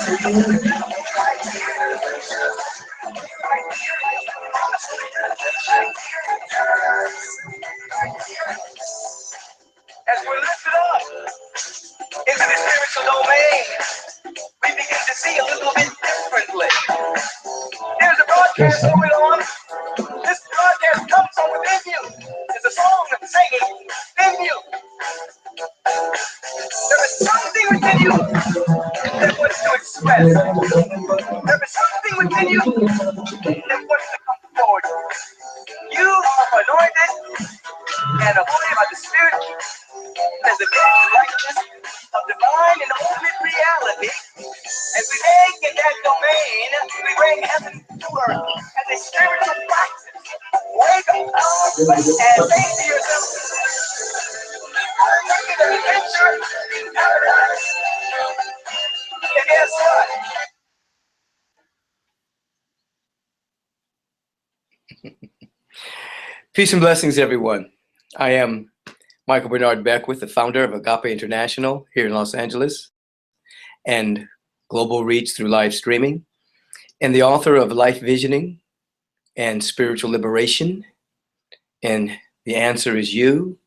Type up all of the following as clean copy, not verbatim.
As we're lifted up into the spiritual domain, we begin to see a little bit differently. There's a broadcast going on. This broadcast comes from within you. It's a song that's singing within you. There is something within you that wants to express. There is something within you that wants to come forward. You are anointed and appointed by the Spirit as the image and likeness of divine and ultimate reality. As we make in that domain, we bring heaven to earth as a spiritual practice. Wake up and think to yourself, I'm taking an adventure in paradise. And guess what? Peace and blessings, everyone. I am Michael Bernard Beckwith, the founder of Agape International here in Los Angeles and global reach through live streaming, and the author of Life Visioning and Spiritual Liberation, and The Answer Is You,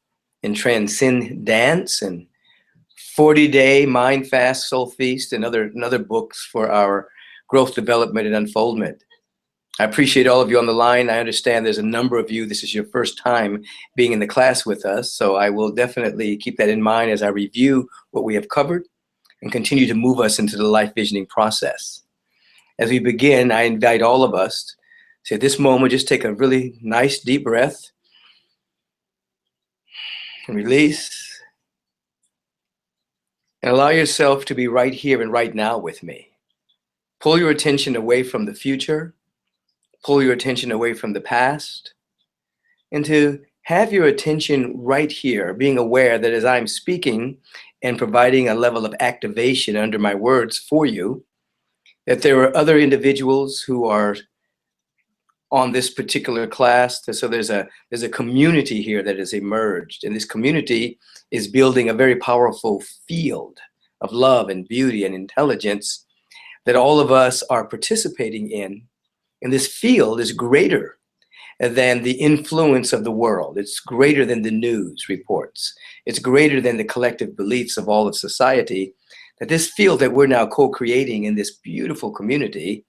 and Transcendence, and 40-Day Mind Fast Soul Feast, and other books for our growth, development, and unfoldment. I appreciate all of you on the line. I understand there's a number of you, this is your first time being in the class with us, so I will definitely keep that in mind as I review what we have covered and continue to move us into the life visioning process. As we begin, I invite all of us to, at this moment, just take a really nice deep breath and release, and allow yourself to be right here and right now with me. Pull your attention away from the future. Pull your attention away from the past, and to have your attention right here, being aware that as I'm speaking and providing a level of activation under my words for you, that there are other individuals who are on this particular class. So there's a community here that has emerged, and this community is building a very powerful field of love and beauty and intelligence that all of us are participating in. And this field is greater than the influence of the world. It's greater than the news reports. It's greater than the collective beliefs of all of society. That this field that we're now co-creating in this beautiful community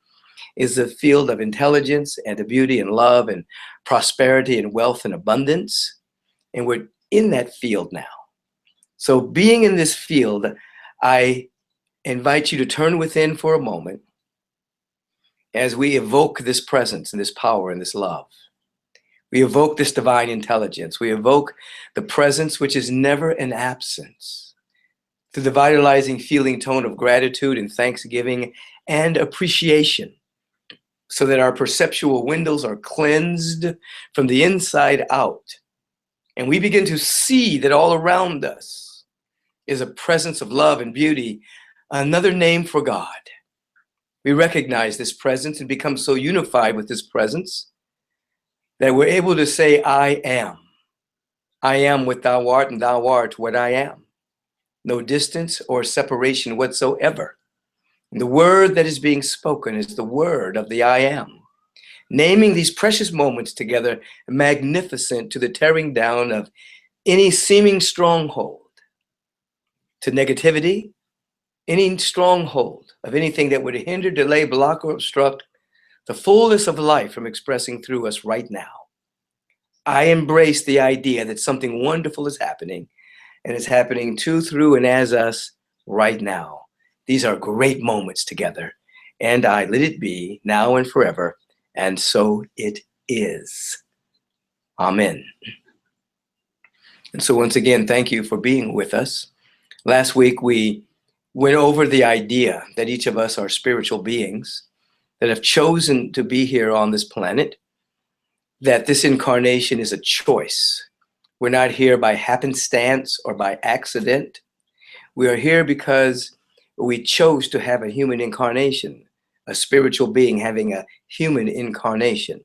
is a field of intelligence and of beauty and love and prosperity and wealth and abundance. And we're in that field now. So being in this field, I invite you to turn within for a moment as we evoke this presence and this power and this love. We evoke this divine intelligence. We evoke the presence which is never an absence, through the vitalizing feeling tone of gratitude and thanksgiving and appreciation, so that our perceptual windows are cleansed from the inside out. And we begin to see that all around us is a presence of love and beauty, another name for God. We recognize this presence and become so unified with this presence that we're able to say, I am. I am what thou art, and thou art what I am. No distance or separation whatsoever. And the word that is being spoken is the word of the I am. Naming these precious moments together, magnificent to the tearing down of any seeming stronghold, to negativity, any stronghold of anything that would hinder, delay, block, or obstruct the fullness of life from expressing through us right now. I embrace the idea that something wonderful is happening, and it's happening to, through, and as us right now. These are great moments together, and I let it be now and forever, and so it is. Amen. And so once again, thank you for being with us. Last week, we went over the idea that each of us are spiritual beings that have chosen to be here on this planet, that this incarnation is a choice. We're not here by happenstance or by accident. We are here because we chose to have a human incarnation, a spiritual being having a human incarnation,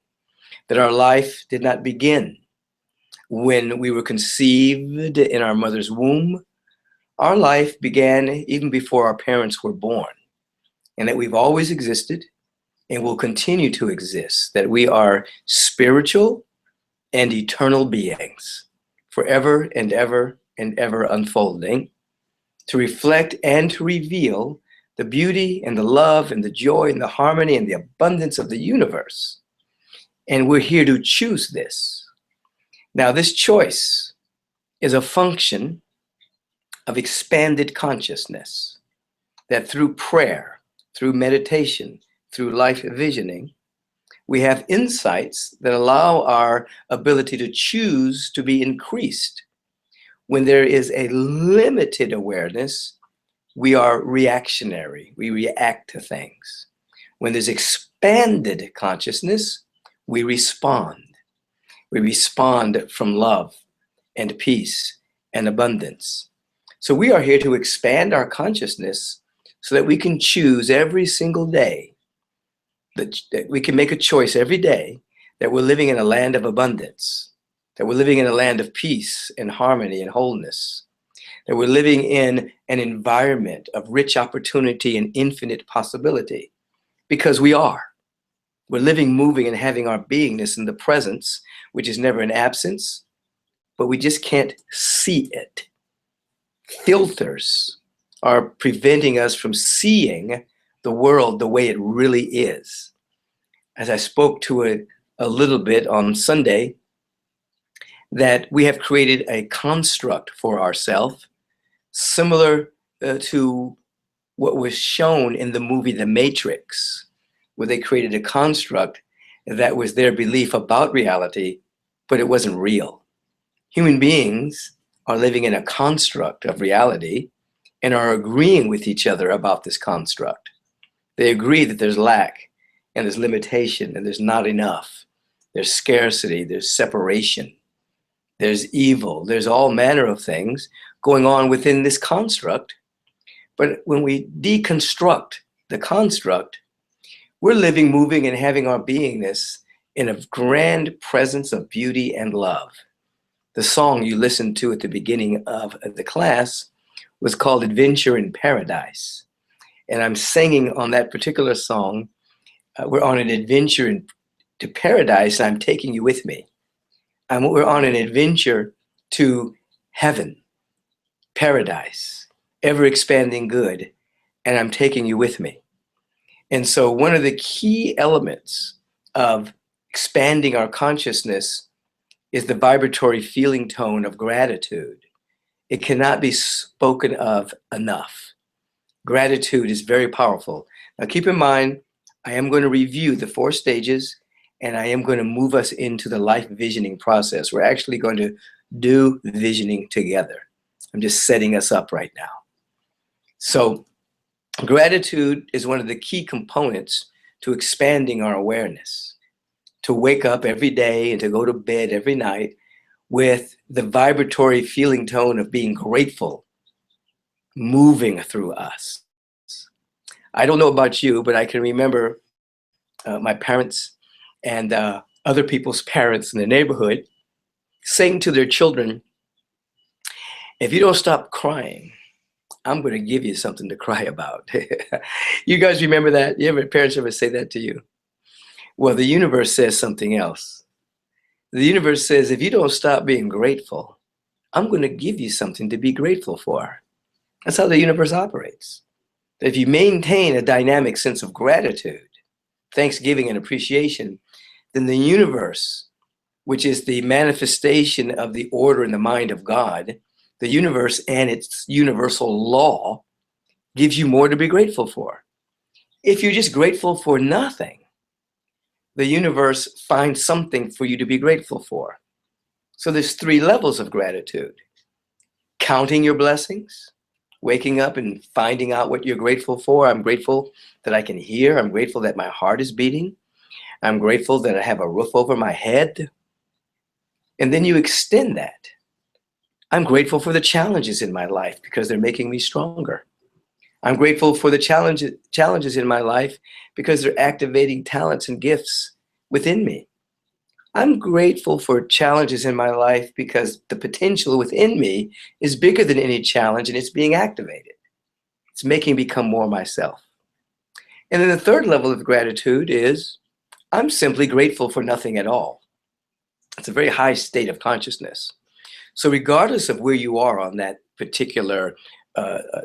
that our life did not begin when we were conceived in our mother's womb. Our life began even before our parents were born. and that we've always existed and will continue to exist, that we are spiritual and eternal beings, forever and ever and ever unfolding, to reflect and to reveal the beauty and the love and the joy and the harmony and the abundance of the universe. And we're here to choose this. Now, this choice is a function of expanded consciousness, that through prayer, through meditation, through life visioning, we have insights that allow our ability to choose to be increased. When there is a limited awareness, we are reactionary. We react to things. When there's expanded consciousness, we respond. We respond from love and peace and abundance. So we are here to expand our consciousness so that we can choose every single day, that we can make a choice every day that we're living in a land of abundance, that we're living in a land of peace and harmony and wholeness, that we're living in an environment of rich opportunity and infinite possibility, because we are. We're living, moving, and having our beingness in the presence, which is never an absence, but we just can't see it. Filters are preventing us from seeing the world the way it really is. As I spoke to it a little bit on Sunday, that we have created a construct for ourselves similar to what was shown in the movie The Matrix, where they created a construct that was their belief about reality, but it wasn't real. Human beings are living in a construct of reality and are agreeing with each other about this construct. They agree that there's lack and there's limitation and there's not enough. There's scarcity, there's separation, there's evil, there's all manner of things going on within this construct. But when we deconstruct the construct, we're living, moving, and having our beingness in a grand presence of beauty and love. The song you listened to at the beginning of the class was called Adventure in Paradise. And I'm singing on that particular song, we're on an adventure to paradise, and I'm taking you with me. We're on an adventure to heaven, paradise, ever-expanding good, and I'm taking you with me. And so one of the key elements of expanding our consciousness is the vibratory feeling tone of gratitude. It cannot be spoken of enough. Gratitude is very powerful. Now keep in mind, I am going to review the 4 stages, and I am going to move us into the life visioning process. We're actually going to do visioning together. I'm just setting us up right now. So gratitude is one of the key components to expanding our awareness. To wake up every day and to go to bed every night with the vibratory feeling tone of being grateful moving through us. I don't know about you, but I can remember my parents and other people's parents in the neighborhood saying to their children, if you don't stop crying, I'm going to give you something to cry about. You guys remember that? Parents ever say that to you? Well, the universe says something else. The universe says, if you don't stop being grateful, I'm going to give you something to be grateful for. That's how the universe operates. If you maintain a dynamic sense of gratitude, thanksgiving, and appreciation, then the universe, which is the manifestation of the order in the mind of God, the universe and its universal law, gives you more to be grateful for. If you're just grateful for nothing, the universe finds something for you to be grateful for. So there's 3 levels of gratitude. Counting your blessings, waking up and finding out what you're grateful for. I'm grateful that I can hear. I'm grateful that my heart is beating. I'm grateful that I have a roof over my head. And then you extend that. I'm grateful for the challenges in my life because they're making me stronger. I'm grateful for the challenges in my life because they're activating talents and gifts within me. I'm grateful for challenges in my life because the potential within me is bigger than any challenge and it's being activated. It's making me become more myself. And then the third level of gratitude is I'm simply grateful for nothing at all. It's a very high state of consciousness. So regardless of where you are on that particular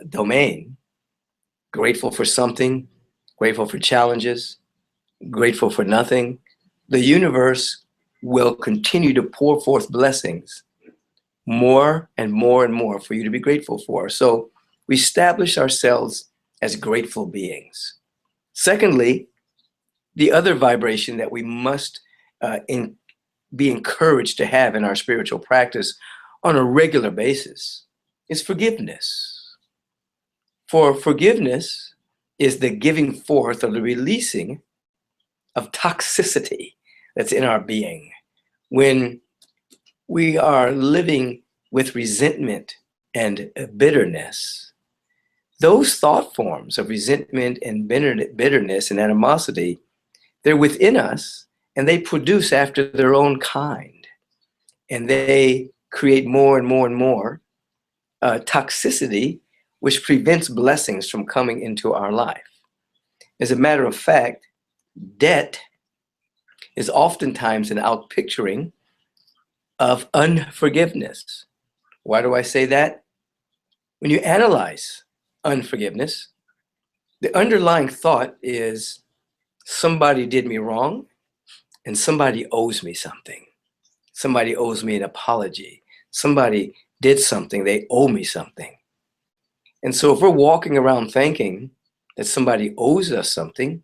domain, grateful for something, grateful for challenges, grateful for nothing, the universe will continue to pour forth blessings, more and more and more for you to be grateful for. So we establish ourselves as grateful beings. Secondly, the other vibration that we must be encouraged to have in our spiritual practice on a regular basis is forgiveness. For forgiveness is the giving forth or the releasing of toxicity that's in our being. When we are living with resentment and bitterness, those thought forms of resentment and bitterness and animosity, they're within us and they produce after their own kind. And they create more and more and more toxicity, which prevents blessings from coming into our life. As a matter of fact, debt is oftentimes an outpicturing of unforgiveness. Why do I say that? When you analyze unforgiveness, the underlying thought is somebody did me wrong and somebody owes me something. Somebody owes me an apology. Somebody did something, they owe me something. And so if we're walking around thinking that somebody owes us something,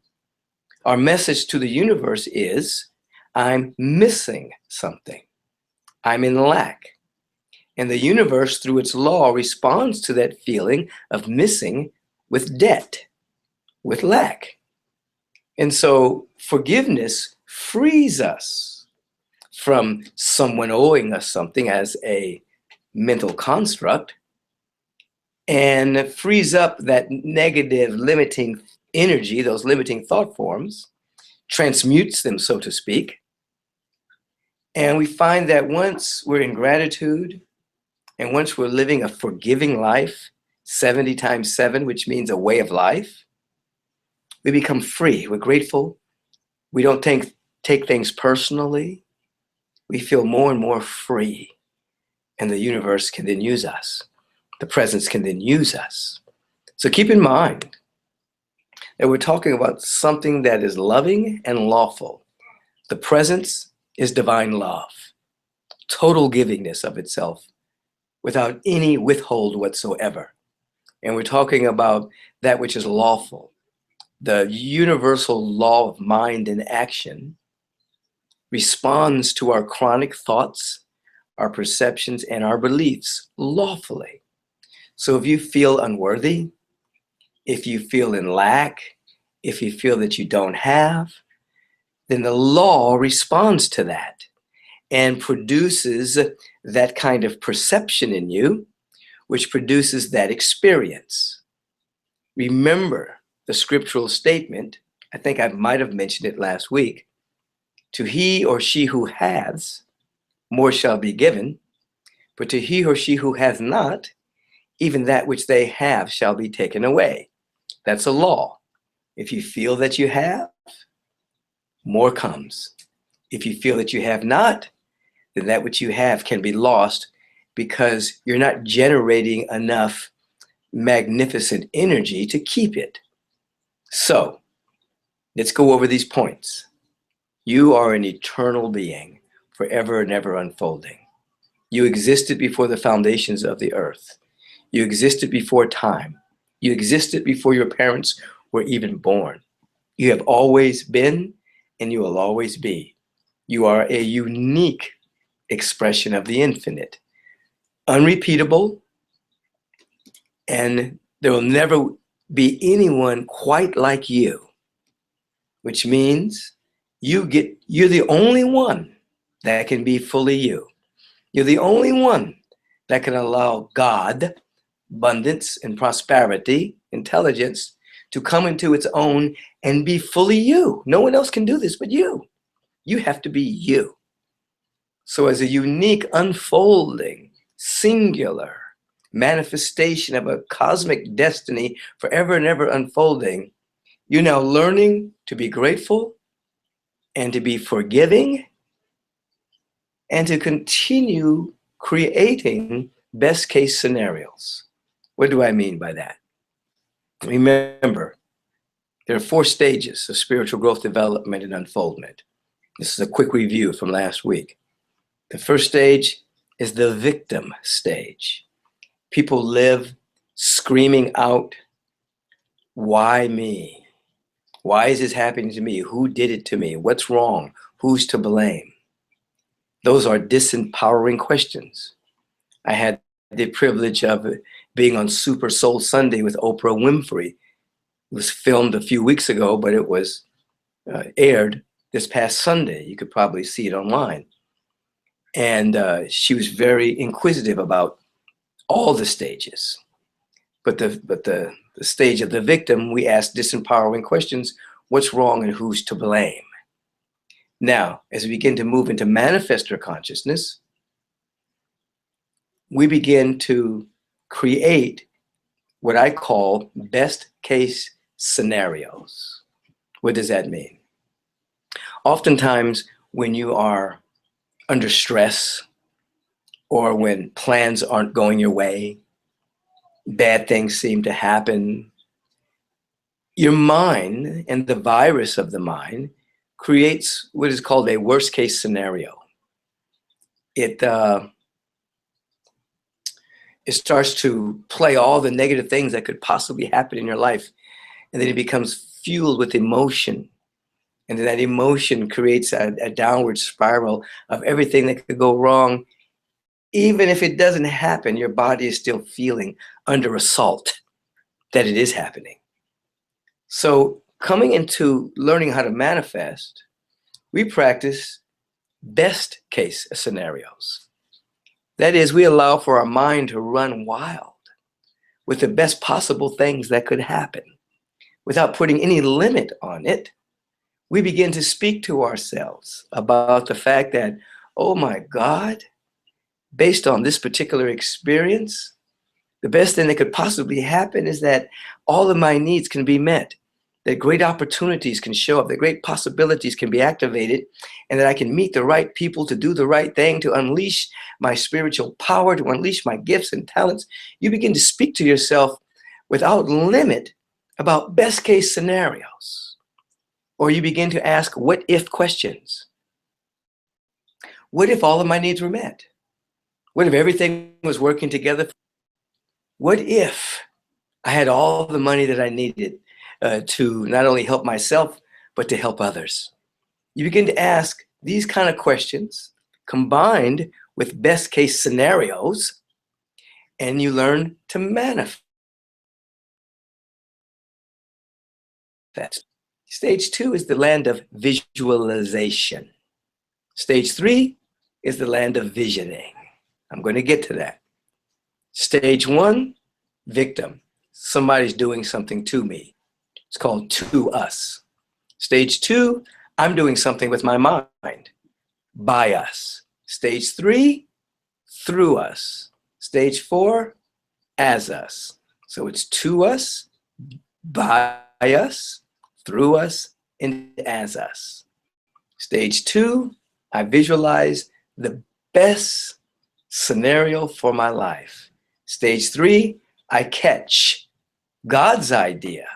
our message to the universe is, I'm missing something. I'm in lack. And the universe, through its law, responds to that feeling of missing with debt, with lack. And so forgiveness frees us from someone owing us something as a mental construct and frees up that negative limiting energy, those limiting thought forms, transmutes them, so to speak. And we find that once we're in gratitude and once we're living a forgiving life, 70 times 7, which means a way of life, we become free. We're grateful. We don't take things personally. We feel more and more free. And the universe can then use us. The presence can then use us. So keep in mind that we're talking about something that is loving and lawful. The presence is divine love, total givingness of itself without any withhold whatsoever. And we're talking about that which is lawful, the universal law of mind and action responds to our chronic thoughts, our perceptions, and our beliefs lawfully. So if you feel unworthy, if you feel in lack, if you feel that you don't have, then the law responds to that and produces that kind of perception in you, which produces that experience. Remember the scriptural statement, I think I might have mentioned it last week, to he or she who has, more shall be given, but to he or she who has not, even that which they have shall be taken away. That's a law. If you feel that you have, more comes. If you feel that you have not, then that which you have can be lost because you're not generating enough magnificent energy to keep it. So let's go over these points. You are an eternal being, forever and ever unfolding. You existed before the foundations of the earth. You existed before time. You existed before your parents were even born. You have always been, and you will always be. You are a unique expression of the infinite, unrepeatable, and there will never be anyone quite like you, which means you're the only one that can be fully you. You're the only one that can allow God, abundance and prosperity, intelligence, to come into its own and be fully you. No one else can do this but you. You have to be you. So as a unique, unfolding, singular manifestation of a cosmic destiny forever and ever unfolding, You're now learning to be grateful and to be forgiving and to continue creating best case scenarios. What do I mean by that? Remember, there are 4 stages of spiritual growth, development, and unfoldment. This is a quick review from last week. The first stage is the victim stage. People live screaming out, why me? Why is this happening to me? Who did it to me? What's wrong? Who's to blame? Those are disempowering questions. I had the privilege of being on Super Soul Sunday with Oprah Winfrey. It was filmed a few weeks ago, but it was aired this past Sunday. You could probably see it online. And she was very inquisitive about all the stages. But the stage of the victim, we asked disempowering questions. What's wrong and who's to blame? Now, as we begin to move into manifestor consciousness, we begin to create what I call best case scenarios. What does that mean? Oftentimes, when you are under stress or when plans aren't going your way, bad things seem to happen, your mind and the virus of the mind creates what is called a worst case scenario. It starts to play all the negative things that could possibly happen in your life. And then it becomes fueled with emotion. And then that emotion creates a downward spiral of everything that could go wrong. Even if it doesn't happen, your body is still feeling under assault that it is happening. So coming into learning how to manifest, we practice best case scenarios. That is, we allow for our mind to run wild with the best possible things that could happen. Without putting any limit on it, we begin to speak to ourselves about the fact that, oh my God, based on this particular experience, the best thing that could possibly happen is that all of my needs can be met, that great opportunities can show up, that great possibilities can be activated, and that I can meet the right people to do the right thing, to unleash my spiritual power, to unleash my gifts and talents. You begin to speak to yourself without limit about best case scenarios. Or you begin to ask what if questions. What if all of my needs were met? What if everything was working together? What if I had all the money that I needed to not only help myself, but to help others? You begin to ask these kind of questions combined with best case scenarios, and you learn to manifest. Stage 2 is the land of visualization. Stage 3 is the land of visioning. I'm going to get to that. Stage 1, victim. Somebody's doing something to me. It's called to us. Stage 2, I'm doing something with my mind. By us. Stage 3, through us. Stage 4, as us. So it's to us, by us, through us, and as us. Stage 2, I visualize the best scenario for my life. Stage 3, I catch God's idea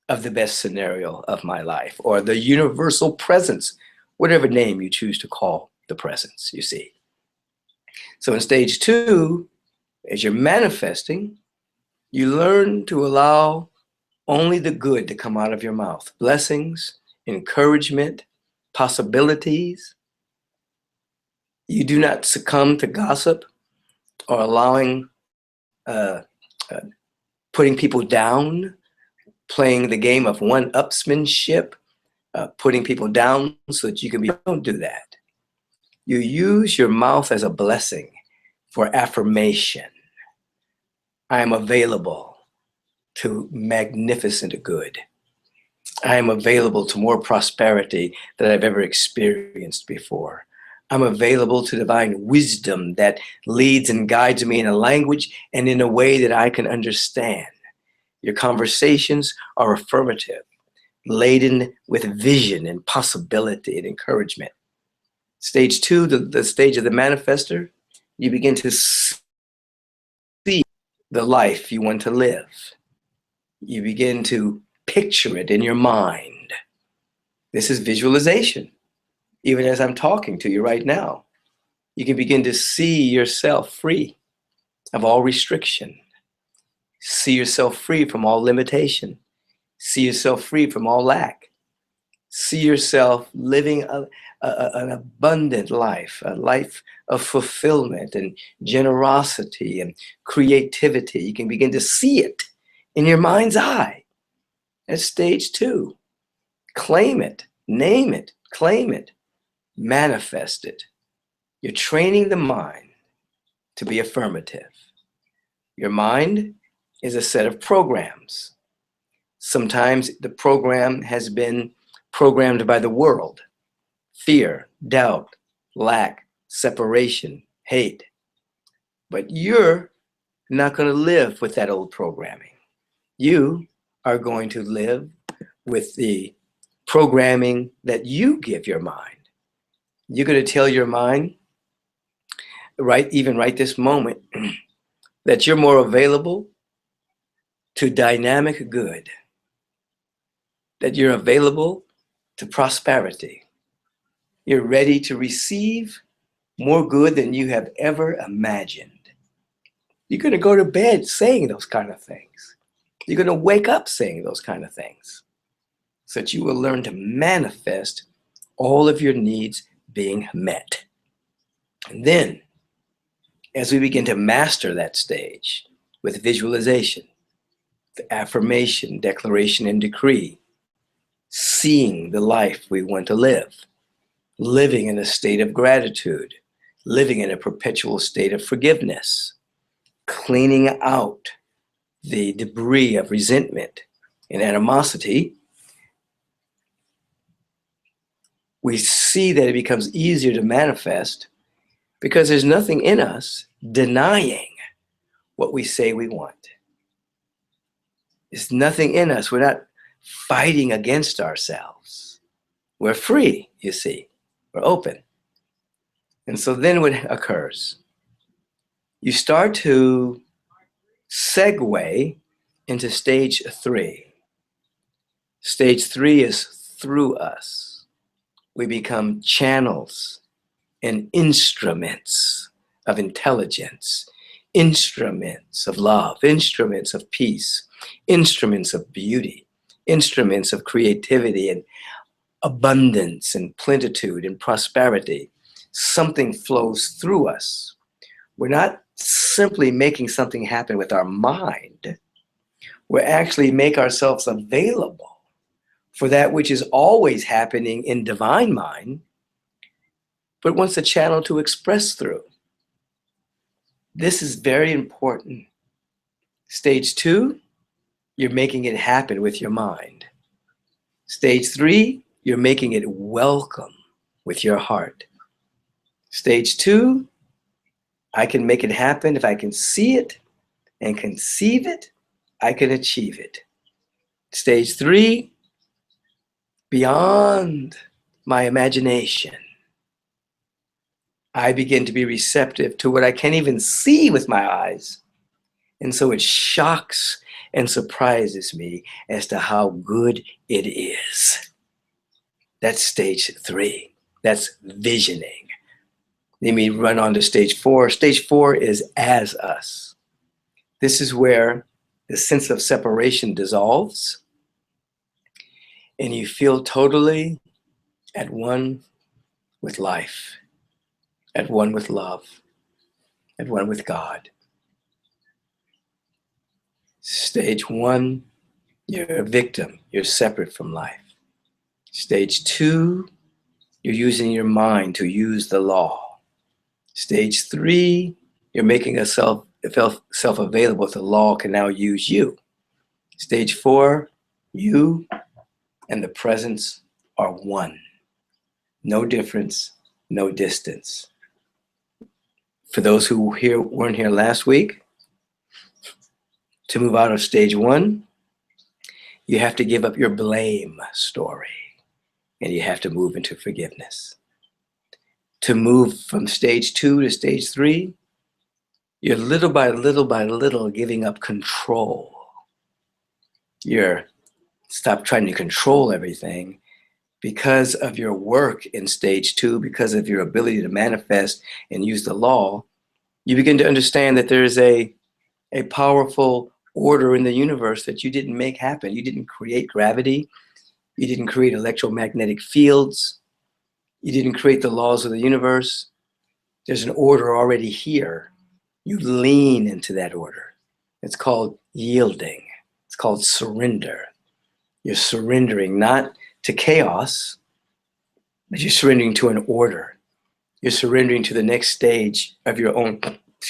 of the best scenario of my life, or the universal presence, whatever name you choose to call the presence, you see. So in stage 2, as you're manifesting, you learn to allow only the good to come out of your mouth. Blessings, encouragement, possibilities. You do not succumb to gossip or allowing, putting people down, playing the game of one-upsmanship, putting people down so that you can be. Don't do that. You use your mouth as a blessing for affirmation. I am available to magnificent good. I am available to more prosperity than I've ever experienced before. I'm available to divine wisdom that leads and guides me in a language and in a way that I can understand. Your conversations are affirmative. laden with vision and possibility and encouragement. Stage 2, the stage of the manifester, you begin to see the life you want to live. You begin to picture it in your mind. This is visualization. Even as I'm talking to you right now, you can begin to see yourself free of all restriction. See yourself free from all limitation. See yourself free from all lack. See yourself living an abundant life, a life of fulfillment and generosity and creativity. You can begin to see it in your mind's eye. That's stage 2. Claim it, name it, claim it, manifest it. You're training the mind to be affirmative. Your mind is a set of programs. Sometimes the program has been programmed by the world. Fear, doubt, lack, separation, hate. But you're not going to live with that old programming. You are going to live with the programming that you give your mind. You're going to tell your mind, even right this moment, that you're more available to dynamic good, that you're available to prosperity. You're ready to receive more good than you have ever imagined. You're going to go to bed saying those kind of things. You're going to wake up saying those kind of things, so that you will learn to manifest all of your needs being met. And then, as we begin to master that stage with visualization, the affirmation, declaration, and decree, seeing the life we want to live, living in a state of gratitude, living in a perpetual state of forgiveness, cleaning out the debris of resentment and animosity, we see that it becomes easier to manifest because there's nothing in us denying what we say we want. There's nothing in us. We're not fighting against ourselves. We're free, you see. We're open. And so then what occurs? You start to segue into stage 3. Stage 3 is through us. We become channels and instruments of intelligence, instruments of love, instruments of peace, instruments of beauty, instruments of creativity and abundance and plenitude and prosperity. Something flows through us. We're not simply making something happen with our mind. We actually make ourselves available for that which is always happening in divine mind, but wants a channel to express through. This is very important. Stage 2, you're making it happen with your mind. Stage 3, you're making it welcome with your heart. Stage 2, I can make it happen if I can see it and conceive it, I can achieve it. Stage 3, beyond my imagination, I begin to be receptive to what I can't even see with my eyes. And so it shocks and surprises me as to how good it is. That's stage 3. That's visioning. Let me run on to stage 4. Stage 4 is as us. This is where the sense of separation dissolves and you feel totally at one with life, at one with love, at one with God. Stage 1, you're a victim. You're separate from life. Stage 2, you're using your mind to use the law. Stage 3, you're making yourself available. The law can now use you. Stage 4, you and the presence are one. No difference, no distance. For those who weren't here last week, to move out of stage 1, You have to give up your blame story, and you have to move into forgiveness. To move from stage 2 to stage 3, you're little by little giving up control. You're stop trying to control everything because of your work in stage 2, because of your ability to manifest and use the law. You begin to understand that there is a powerful order in the universe that you didn't make happen. You didn't create gravity. You didn't create electromagnetic fields. You didn't create the laws of the universe. There's an order already here. You lean into that order. It's called yielding. It's called surrender. You're surrendering not to chaos, but you're surrendering to an order. You're surrendering to the next stage of your own,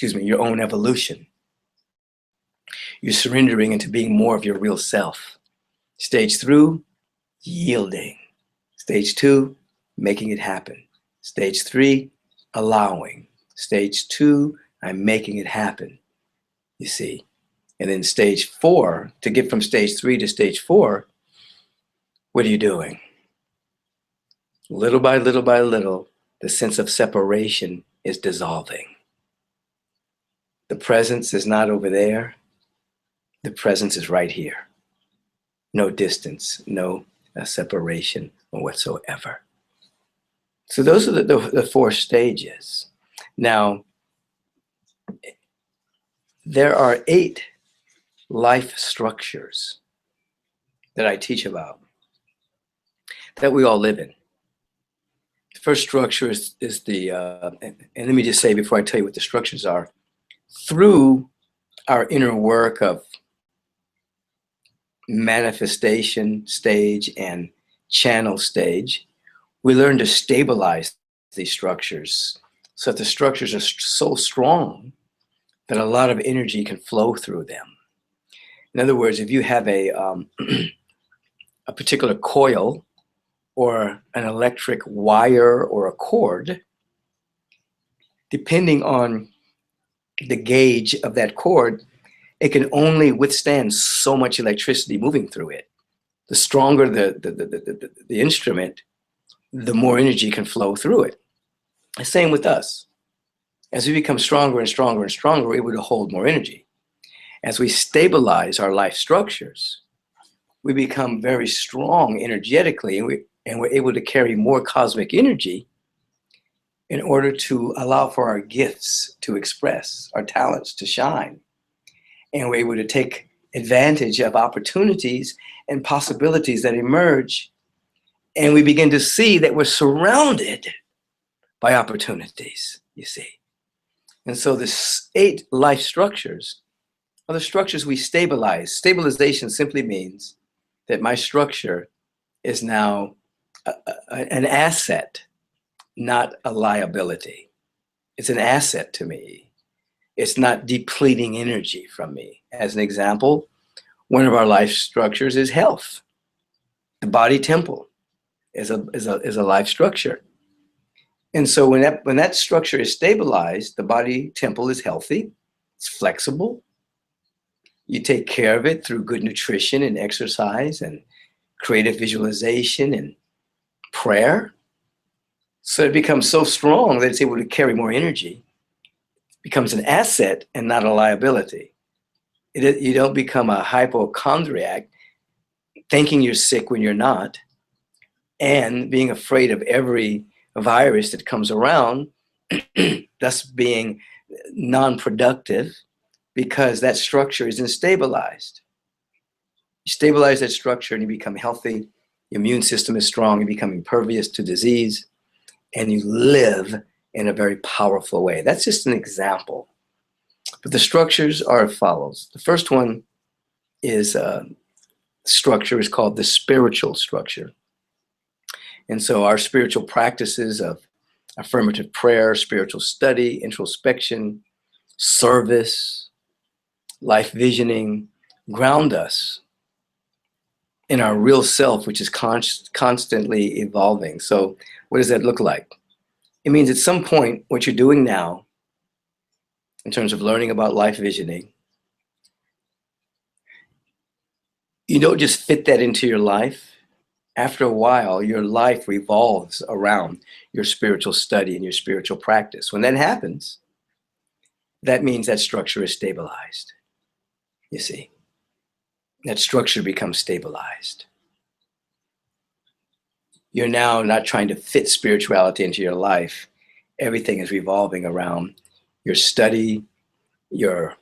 your own evolution. You're surrendering into being more of your real self. Stage 3, yielding. Stage 2, making it happen. Stage 3, allowing. Stage 2, I'm making it happen. You see. And then stage 4, to get from stage 3 to stage 4, what are you doing? Little by little, the sense of separation is dissolving. The presence is not over there. The presence is right here. No distance, no separation whatsoever. So those are the 4 stages. Now, there are 8 life structures that I teach about that we all live in. The first structure is the, and let me just say before I tell you what the structures are, through our inner work of manifestation stage and channel stage, we learn to stabilize these structures so that the structures are so strong that a lot of energy can flow through them. In other words, if you have a particular coil or an electric wire or a cord, depending on the gauge of that cord, it can only withstand so much electricity moving through it. The stronger the instrument, the more energy can flow through it. The same with us. As we become stronger and stronger and stronger, we're able to hold more energy. As we stabilize our life structures, we become very strong energetically, and we're able to carry more cosmic energy in order to allow for our gifts to express, our talents to shine. And we're able to take advantage of opportunities and possibilities that emerge. And we begin to see that we're surrounded by opportunities, you see. And so the 8 life structures are the structures we stabilize. Stabilization simply means that my structure is now an asset, not a liability. It's an asset to me. It's not depleting energy from me. As an example, one of our life structures is health. The body temple is a life structure. And so when that structure is stabilized, the body temple is healthy, it's flexible. You take care of it through good nutrition and exercise and creative visualization and prayer. So it becomes so strong that it's able to carry more energy. It becomes an asset and not a liability. You don't become a hypochondriac thinking you're sick when you're not, and being afraid of every virus that comes around, thus being non-productive because that structure isn't stabilized. You stabilize that structure and you become healthy. Your immune system is strong. You become impervious to disease, and you live in a very powerful way. That's just an example. But the structures are as follows. The first one is structure is called the spiritual structure. And so our spiritual practices of affirmative prayer, spiritual study, introspection, service, life visioning ground us in our real self, which is constantly evolving. So what does that look like? It means at some point, what you're doing now, in terms of learning about life visioning, You don't just fit that into your life. After a while, your life revolves around your spiritual study and your spiritual practice. When that happens, that means that structure is stabilized. You see, that structure becomes stabilized. You're now not trying to fit spirituality into your life. Everything is revolving around your study, your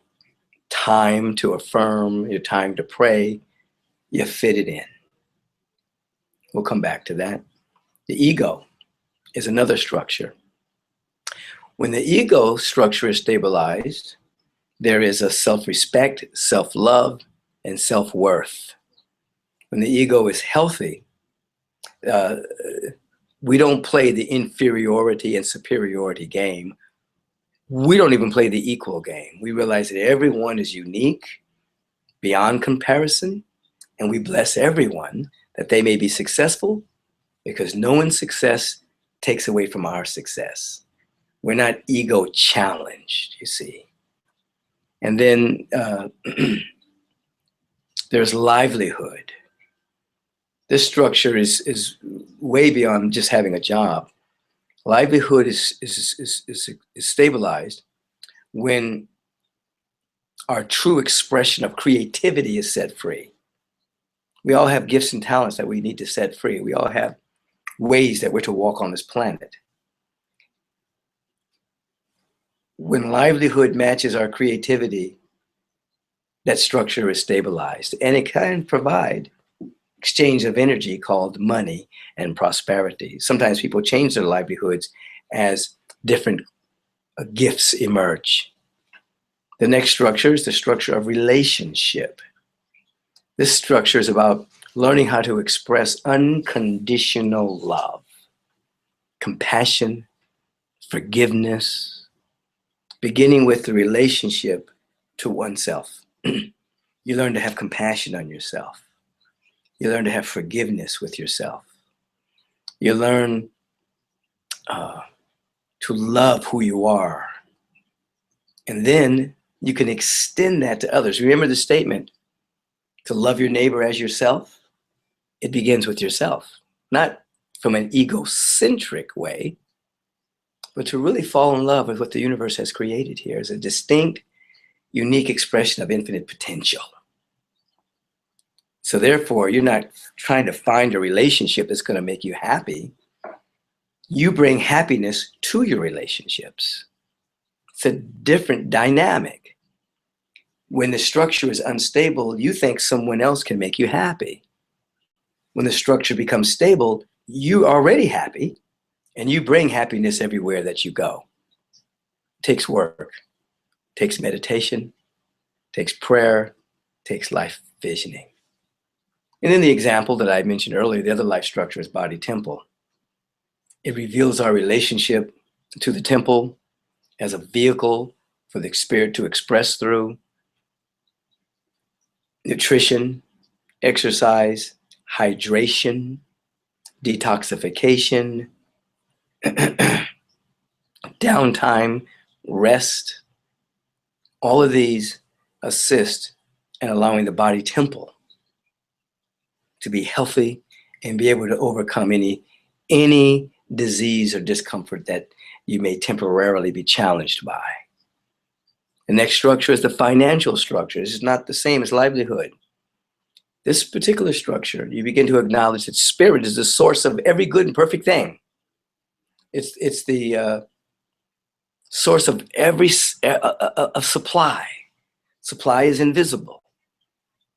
time to affirm, your time to pray. You fit it in. We'll come back to that. The ego is another structure. When the ego structure is stabilized, there is a self-respect, self-love, and self-worth. When the ego is healthy, we don't play the inferiority and superiority game. We don't even play the equal game. We realize that everyone is unique, beyond comparison, and we bless everyone that they may be successful, because no one's success takes away from our success. We're not ego challenged, you see. And then there's livelihood. This structure is way beyond just having a job. Livelihood is stabilized when our true expression of creativity is set free. We all have gifts and talents that we need to set free. We all have ways that we're to walk on this planet. When livelihood matches our creativity, that structure is stabilized, and it can provide exchange of energy called money and prosperity. Sometimes people change their livelihoods as different gifts emerge. The next structure is the structure of relationship. This structure is about learning how to express unconditional love, compassion, forgiveness, beginning with the relationship to oneself. You learn to have compassion on yourself. You learn to have forgiveness with yourself. You learn to love who you are. And then you can extend that to others. Remember the statement, to love your neighbor as yourself? It begins with yourself, not from an egocentric way, but to really fall in love with what the universe has created here as a distinct, unique expression of infinite potential. So therefore, you're not trying to find a relationship that's going to make you happy. You bring happiness to your relationships. It's a different dynamic. When the structure is unstable, you think someone else can make you happy. When the structure becomes stable, you're already happy, and you bring happiness everywhere that you go. It takes work, it takes meditation, it takes prayer, it takes life visioning. And in the example that I mentioned earlier, the other life structure is body temple. It reveals our relationship to the temple as a vehicle for the spirit to express through. Nutrition, exercise, hydration, detoxification, downtime, rest. All of these assist in allowing the body temple to be healthy and be able to overcome any disease or discomfort that you may temporarily be challenged by. The next structure is the financial structure. This is not the same as livelihood. This particular structure, you begin to acknowledge that spirit is the source of every good and perfect thing. It's the source of every of supply. Supply is invisible.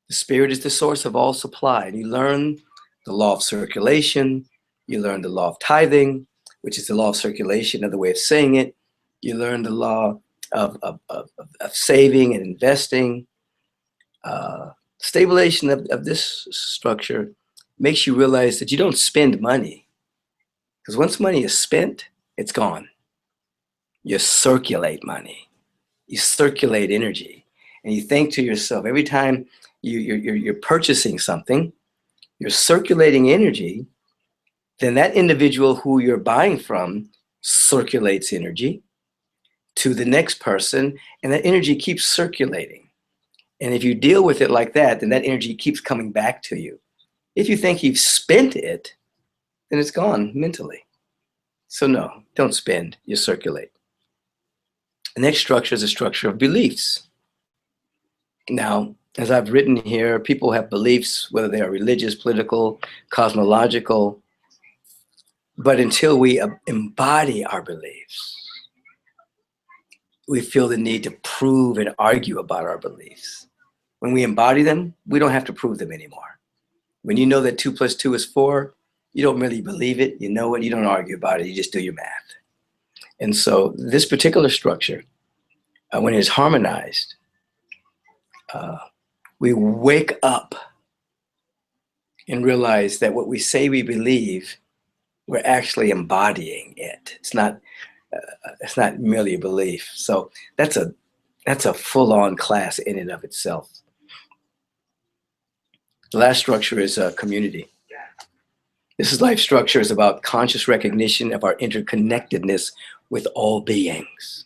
The spirit is the source of all supply. And you learn the law of circulation. You learn the law of tithing, which is the law of circulation, another way of saying it. You learn the law of saving and investing. Stabilization of this structure makes you realize that you don't spend money. Because once money is spent, it's gone. You circulate money. You circulate energy. And you think to yourself, every time you're purchasing something, you're circulating energy, then that individual who you're buying from circulates energy to the next person, and that energy keeps circulating. And if you deal with it like that, then that energy keeps coming back to you. If you think you've spent it, then it's gone mentally. So no, don't spend, you circulate. The next structure is a structure of beliefs. Now, as I've written here, people have beliefs, whether they are religious, political, cosmological, but until we embody our beliefs, we feel the need to prove and argue about our beliefs. When we embody them, we don't have to prove them anymore. When you know that 2 + 2 is 4, you don't really believe it, you know it, you don't argue about it, you just do your math. And so this particular structure, when it's harmonized, we wake up and realize that what we say we believe, we're actually embodying it. It's not merely a belief. So that's a full-on class in and of itself. The last structure is community. This is life structure is about conscious recognition of our interconnectedness with all beings.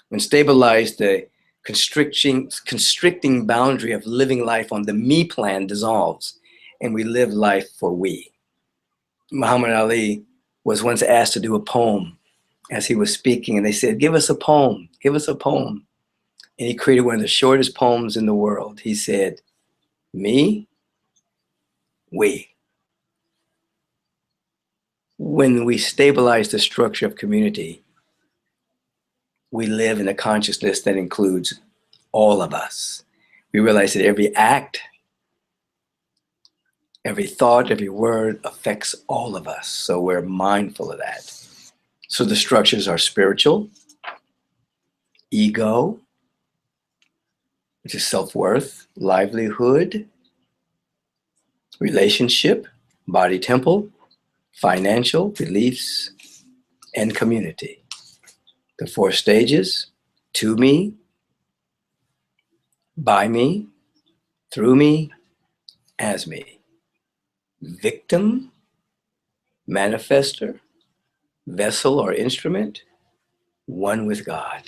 When stabilized, the constricting boundary of living life on the me plan dissolves, and we live life for we. Muhammad Ali was once asked to do a poem as he was speaking, and they said, give us a poem, give us a poem. And he created one of the shortest poems in the world. He said, me, we. When we stabilize the structure of community, we live in a consciousness that includes all of us. We realize that every act, every thought, every word affects all of us. So we're mindful of that. So the structures are spiritual, ego, which is self-worth, livelihood, relationship, body temple, financial, beliefs, and community. The 4 stages: to me, by me, through me, as me. Victim, manifester, vessel or instrument, one with God.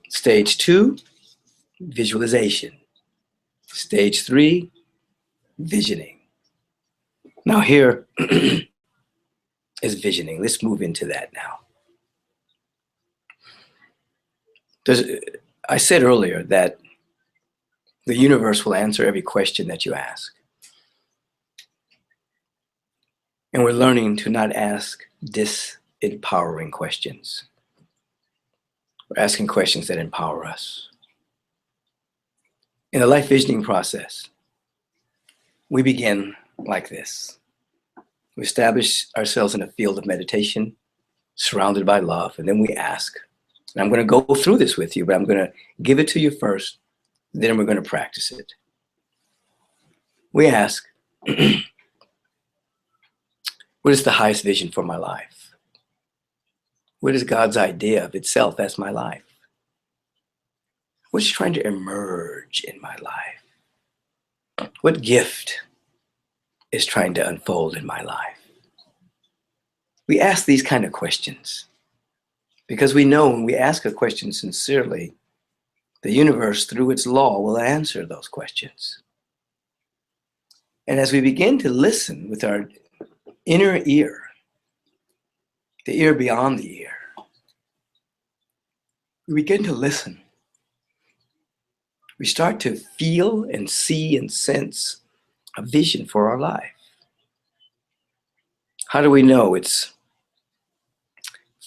Stage 2, visualization. Stage 3, visioning. Now here is visioning. Let's move into that now. I said earlier that the universe will answer every question that you ask. And we're learning to not ask disempowering questions. We're asking questions that empower us. In the life visioning process, we begin like this. We establish ourselves in a field of meditation, surrounded by love, and then we ask. And I'm going to go through this with you, but I'm going to give it to you first, then we're going to practice it. We ask, what is the highest vision for my life? What is God's idea of itself as my life? What's trying to emerge in my life? What gift is trying to unfold in my life? We ask these kind of questions because we know when we ask a question sincerely, the universe, through its law, will answer those questions. And as we begin to listen with our inner ear, the ear beyond the ear, we begin to listen. We start to feel and see and sense a vision for our life. How do we know it's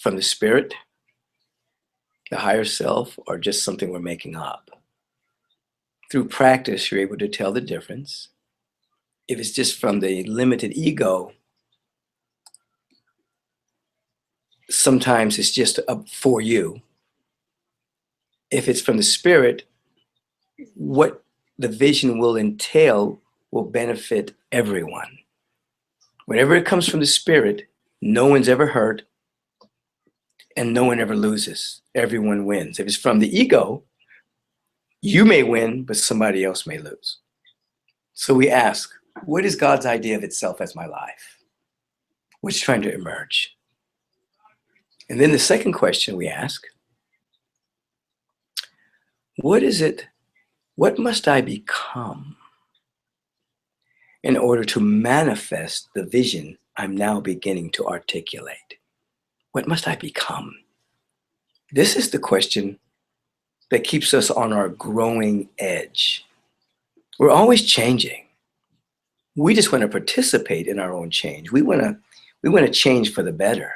from the spirit, the higher self, or just something we're making up? Through practice, you're able to tell the difference. If it's just from the limited ego, sometimes it's just up for you. If it's from the spirit, what the vision will entail will benefit everyone. Whenever it comes from the spirit, no one's ever hurt and no one ever loses. Everyone wins. If it's from the ego, you may win, but somebody else may lose. So we ask, what is God's idea of itself as my life? What's trying to emerge? And then the second question we ask, what is it What must I become in order to manifest the vision I'm now beginning to articulate? What must I become? This is the question that keeps us on our growing edge. We're always changing. We just want to participate in our own change. We want to change for the better.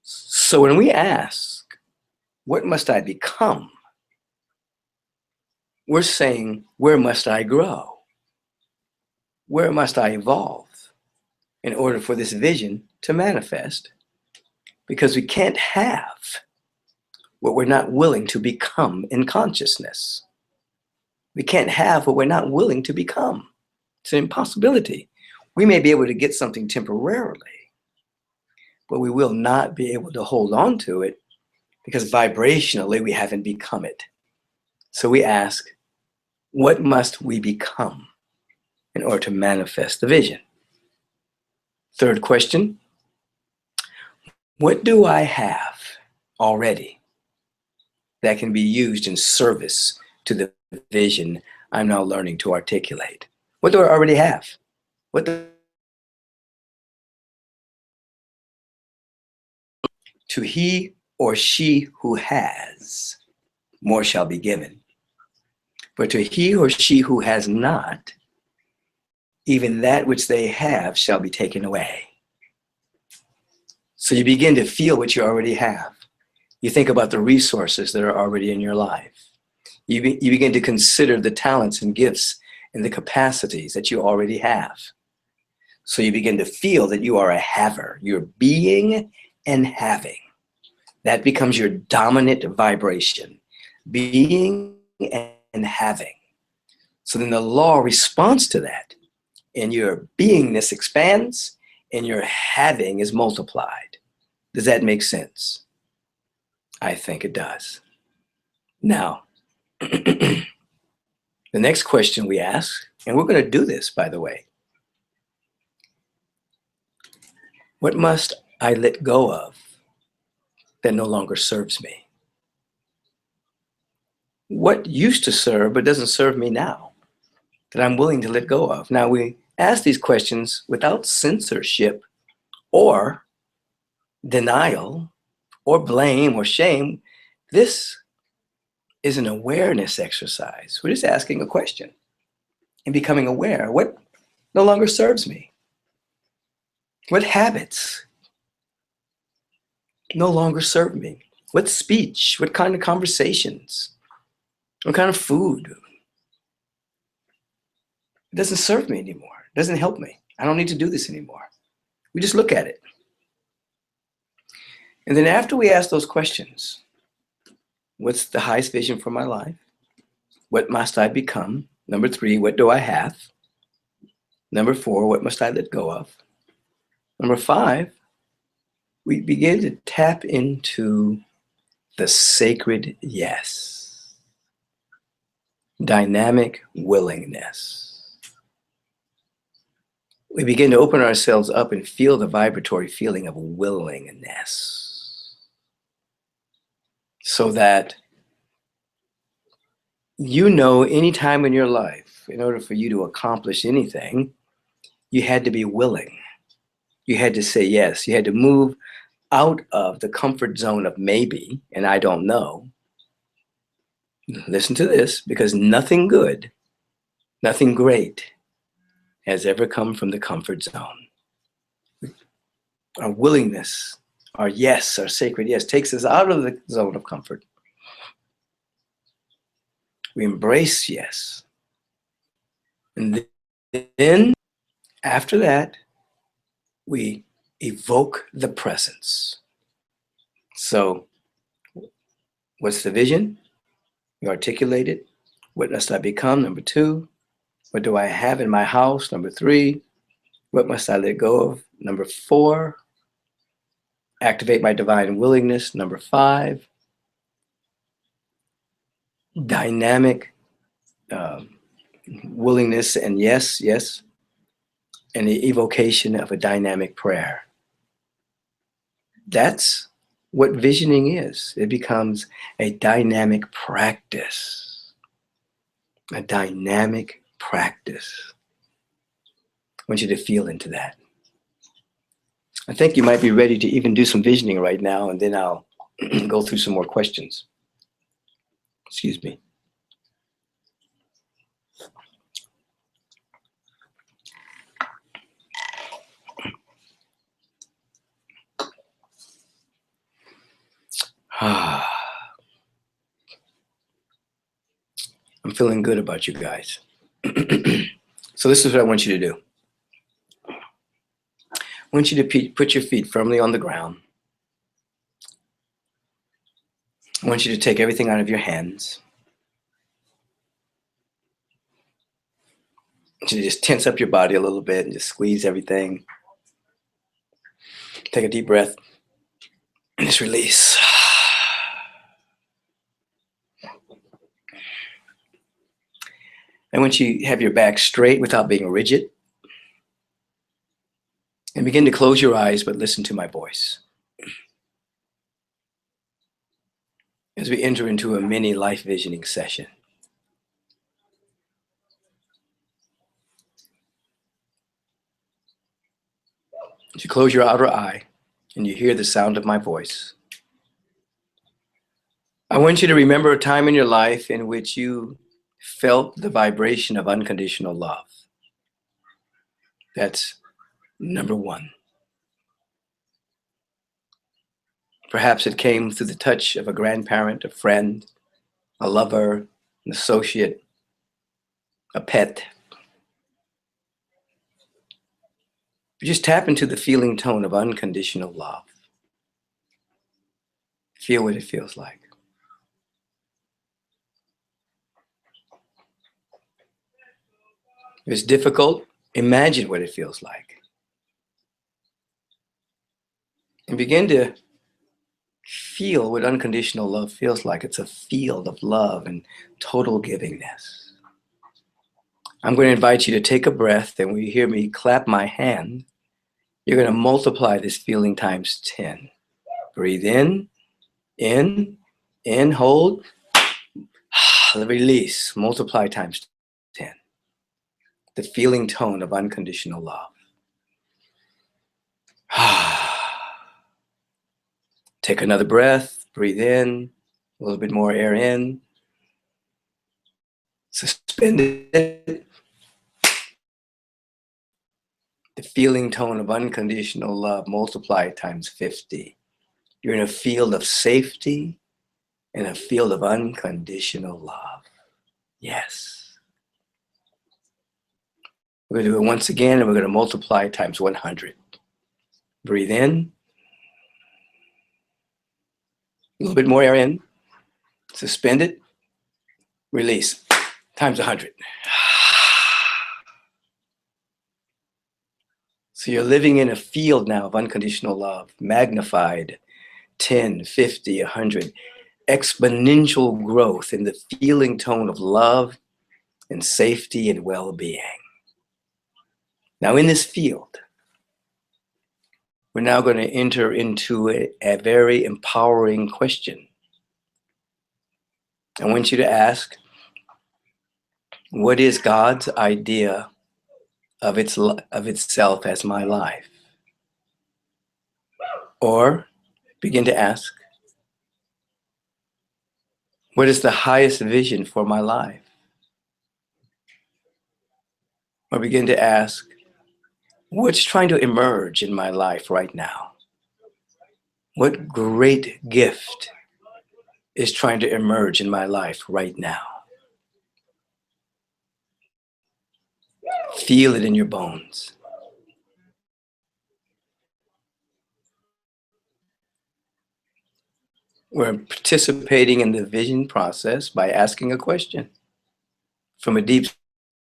So when we ask, what must I become? We're saying, where must I grow? Where must I evolve in order for this vision to manifest? Because we can't have what we're not willing to become in consciousness. We can't have what we're not willing to become. It's an impossibility. We may be able to get something temporarily, but we will not be able to hold on to it because vibrationally we haven't become it. So we ask, what must we become in order to manifest the vision? Third question, what do I have already that can be used in service to the vision I'm now learning to articulate? What do I already have? To he or she who has, more shall be given. But to he or she who has not, even that which they have shall be taken away. So you begin to feel what you already have. You think about the resources that are already in your life. You begin to consider the talents and gifts and the capacities that you already have. So you begin to feel that you are a haver. You're being and having. That becomes your dominant vibration. Being and having. So then the law responds to that. And your beingness expands and your having is multiplied. Does that make sense? I think it does. Now, the next question we ask, and we're going to do this, by the way. What must I let go of that no longer serves me? What used to serve but doesn't serve me now that I'm willing to let go of? Now, we ask these questions without censorship or denial or blame or shame. This is an awareness exercise. We're just asking a question and becoming aware. What no longer serves me? What habits no longer serve me? What speech? What kind of conversations? What kind of food? It doesn't serve me anymore. It doesn't help me. I don't need to do this anymore. We just look at it. And then after we ask those questions, what's the highest vision for my life? What must I become? Number 3, what do I have? Number 4, what must I let go of? Number 5, we begin to tap into the sacred yes. Dynamic willingness. We begin to open ourselves up and feel the vibratory feeling of willingness. So that you know any time in your life, in order for you to accomplish anything, you had to be willing. You had to say yes. You had to move out of the comfort zone of maybe, and I don't know. Listen to this, because nothing good, nothing great has ever come from the comfort zone. Our willingness, our yes, our sacred yes, takes us out of the zone of comfort. We embrace yes. And then, after that, we evoke the presence. So, what's the vision? You articulate it. What must I become? Number 2. What do I have in my house? Number 3. What must I let go of? Number 4. Activate my divine willingness. Number 5. Dynamic willingness and yes, yes. And the evocation of a dynamic prayer. That's what visioning is. It becomes a dynamic practice. a dynamic practice. I want you to feel into that. I think you might be ready to even do some visioning right now, and then I'll go through some more questions. Excuse me. I'm feeling good about you guys. So this is what I want you to do. I want you to put your feet firmly on the ground. I want you to take everything out of your hands. I want you to just tense up your body a little bit and just squeeze everything. Take a deep breath and just release. I want you to have your back straight without being rigid. And begin to close your eyes, but listen to my voice. As we enter into a mini life visioning session. As you close your outer eye and you hear the sound of my voice, I want you to remember a time in your life in which you felt the vibration of unconditional love. That's number one. Perhaps it came through the touch of a grandparent, a friend, a lover, an associate, a pet. Just tap into the feeling tone of unconditional love. Feel what it feels like. If it's difficult, imagine what it feels like. And begin to feel what unconditional love feels like. It's a field of love and total givingness. I'm going to invite you to take a breath, and when you hear me clap my hand, you're going to multiply this feeling times 10. Breathe in, hold, release, multiply times 10. The feeling tone of unconditional love. Take another breath, breathe in, a little bit more air in. Suspend it. The feeling tone of unconditional love, multiply times 50. You're in a field of safety and a field of unconditional love. Yes. We're going to do it once again, and we're going to multiply times 100. Breathe in. A little bit more air in. Suspend it. Release. Times 100. So you're living in a field now of unconditional love, magnified 10, 50, 100. Exponential growth in the feeling tone of love and safety and well-being. Now in this field, we're now going to enter into a very empowering question. I want you to ask, what is God's idea of itself as my life? Or begin to ask, what is the highest vision for my life? Or begin to ask, what's trying to emerge in my life right now? What great gift is trying to emerge in my life right now? Feel it in your bones. We're participating in the vision process by asking a question from a deep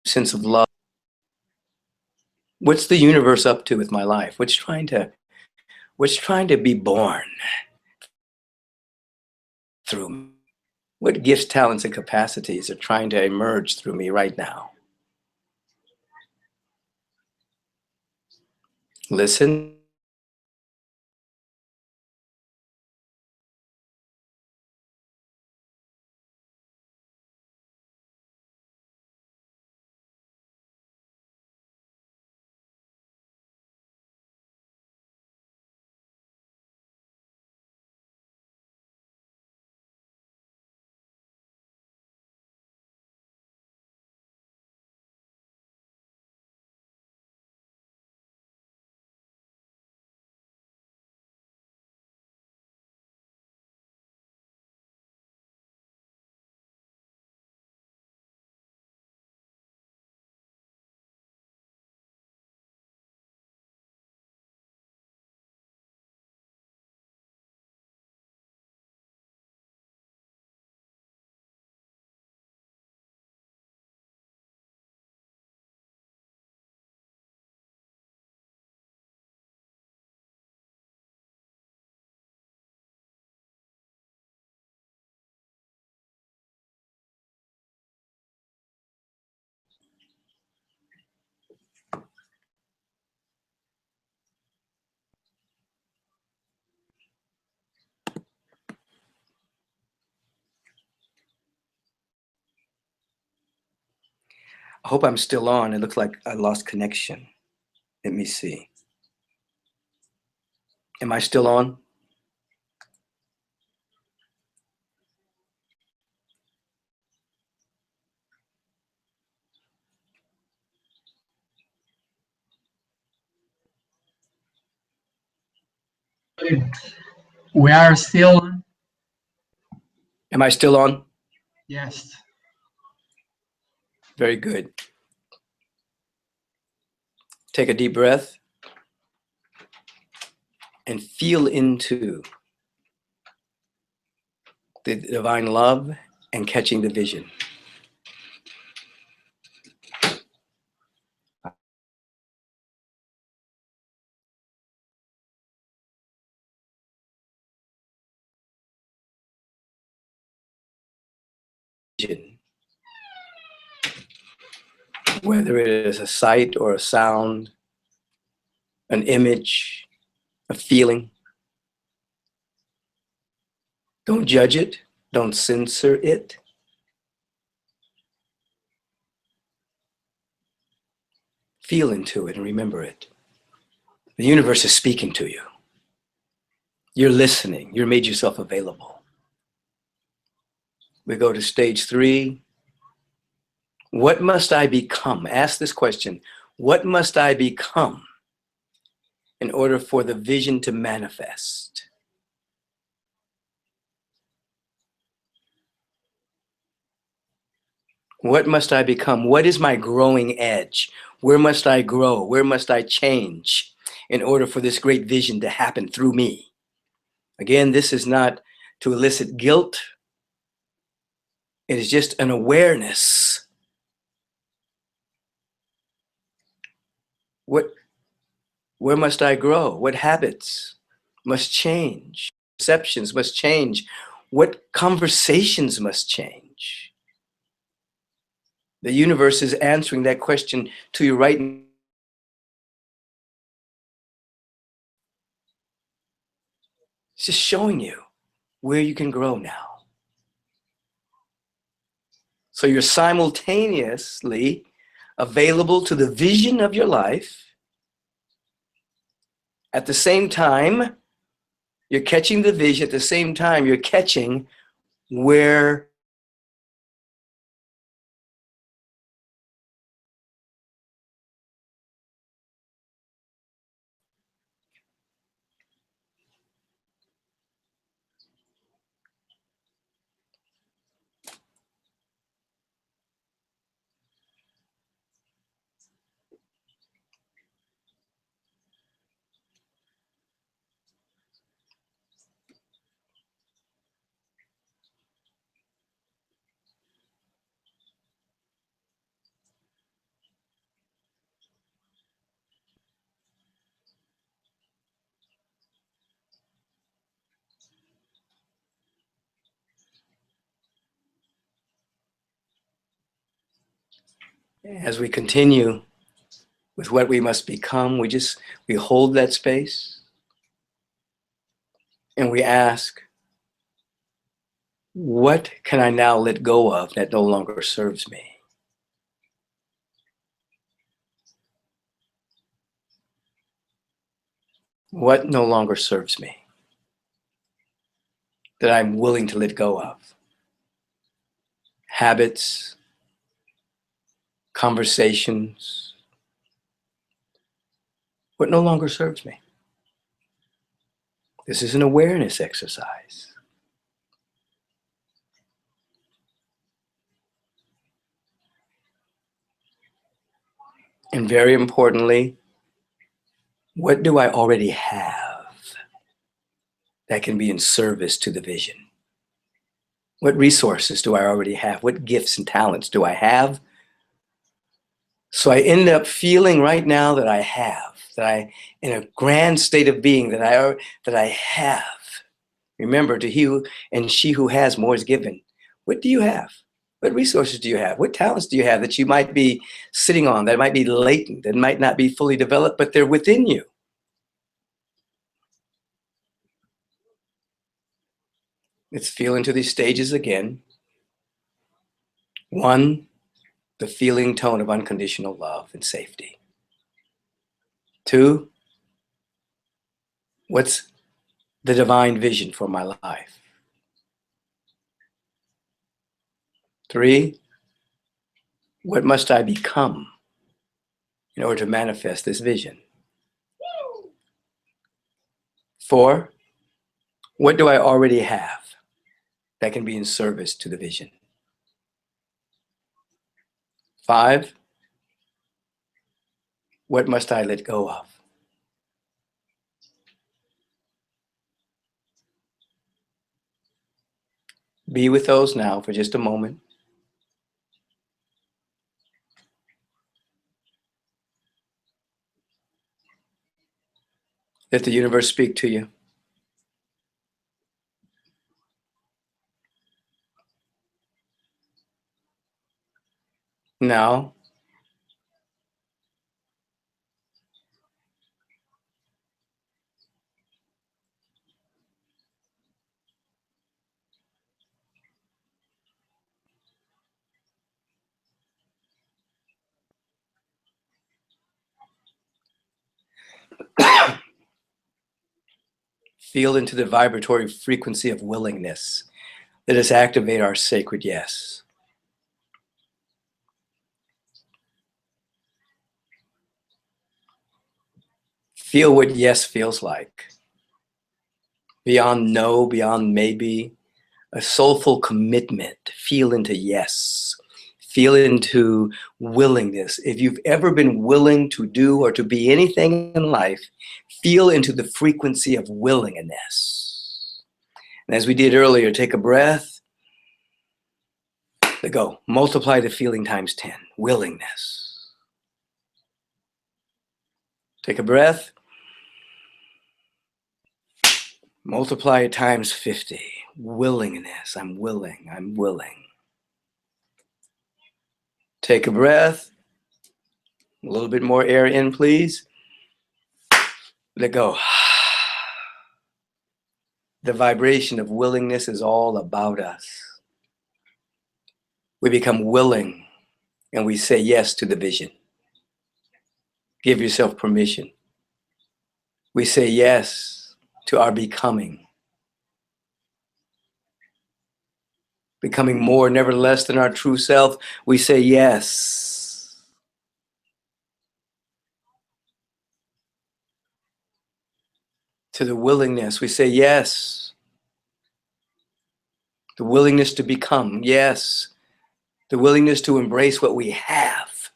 sense of love. What's the universe up to with my life? What's trying to be born through me? What gifts, talents, and capacities are trying to emerge through me right now? Listen. I hope I'm still on. It looks like I lost connection. Let me see. Am I still on? We are still on. Am I still on? Yes. Very good. Take a deep breath and feel into the divine love and catching the vision. Whether it is a sight or a sound, an image, a feeling. Don't judge it. Don't censor it. Feel into it and remember it. The universe is speaking to you. You're listening. You made yourself available. We go to stage 3. What must I become? Ask this question. What must I become in order for the vision to manifest? What must I become? What is my growing edge? Where must I grow? Where must I change in order for this great vision to happen through me? Again, this is not to elicit guilt. It is just an awareness. Where must I grow? What habits must change? Perceptions must change. What conversations must change? The universe is answering that question to you right now. It's just showing you where you can grow now. So you're simultaneously available to the vision of your life. At the same time, you're catching the vision. At the same time, you're catching where as we continue with what we must become, we hold that space and we ask, what can I now let go of that no longer serves me? What no longer serves me that I'm willing to let go of? Habits, conversations, what no longer serves me? This is an awareness exercise. And very importantly, what do I already have that can be in service to the vision? What resources do I already have? What gifts and talents do I have? So I end up feeling right now that I have, that I, in a grand state of being, that I have. Remember, to he and she who has more is given. What do you have? What resources do you have? What talents do you have that you might be sitting on, that might be latent, that might not be fully developed, but they're within you? Let's feel into these stages again. 1, the feeling tone of unconditional love and safety. 2, what's the divine vision for my life? 3, what must I become in order to manifest this vision? 4, what do I already have that can be in service to the vision? 5, what must I let go of? Be with those now for just a moment. Let the universe speak to you. Now, feel into the vibratory frequency of willingness. Let us activate our sacred yes. Feel what yes feels like. Beyond no, beyond maybe, a soulful commitment. Feel into yes. Feel into willingness. If you've ever been willing to do or to be anything in life, feel into the frequency of willingness. And as we did earlier, take a breath. Let go. Multiply the feeling times 10. Willingness. Take a breath. Multiply it times 50. Willingness. I'm willing. I'm willing. Take a breath. A little bit more air in, please. Let go. The vibration of willingness is all about us. We become willing and we say yes to the vision. Give yourself permission. We say yes to our becoming. Becoming more, never less than our true self. We say yes. To the willingness, we say yes. The willingness to become, yes. The willingness to embrace what we have.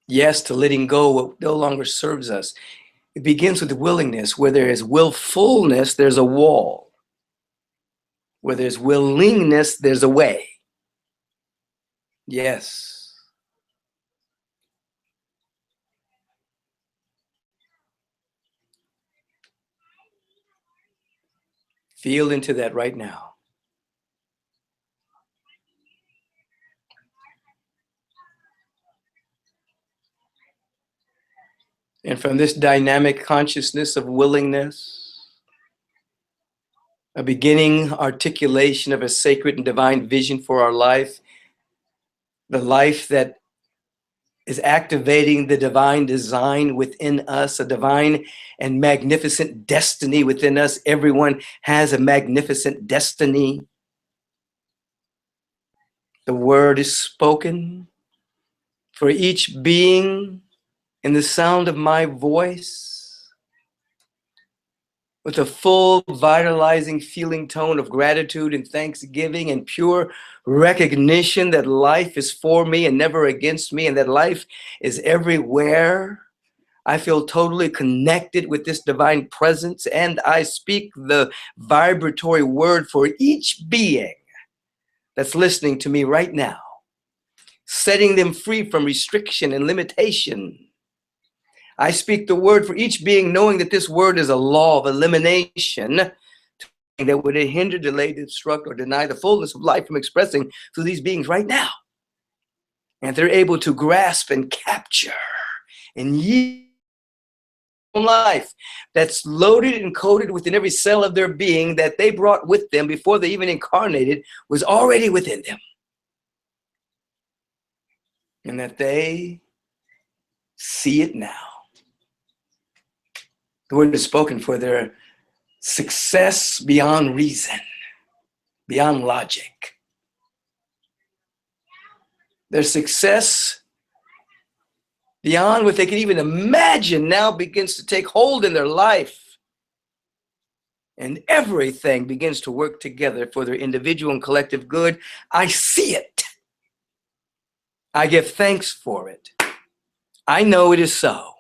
Yes, to letting go what no longer serves us. It begins with the willingness. Where there is willfulness, there's a wall. Where there's willingness, there's a way. Yes. Feel into that right now. And from this dynamic consciousness of willingness, a beginning articulation of a sacred and divine vision for our life, the life that is activating the divine design within us, a divine and magnificent destiny within us. Everyone has a magnificent destiny. The word is spoken for each being in the sound of my voice, with a full, vitalizing, feeling tone of gratitude and thanksgiving and pure recognition that life is for me and never against me, and that life is everywhere. I feel totally connected with this divine presence, and I speak the vibratory word for each being that's listening to me right now, setting them free from restriction and limitation. I speak the word for each being, knowing that this word is a law of elimination that would hinder, delay, obstruct, or deny the fullness of life from expressing to these beings right now. And they're able to grasp and capture and yield life that's loaded and coded within every cell of their being, that they brought with them before they even incarnated, was already within them. and that they see it now. The word is spoken for their success beyond reason, beyond logic. Their success beyond what they can even imagine now begins to take hold in their life. And everything begins to work together for their individual and collective good. I see it. I give thanks for it. I know it is so.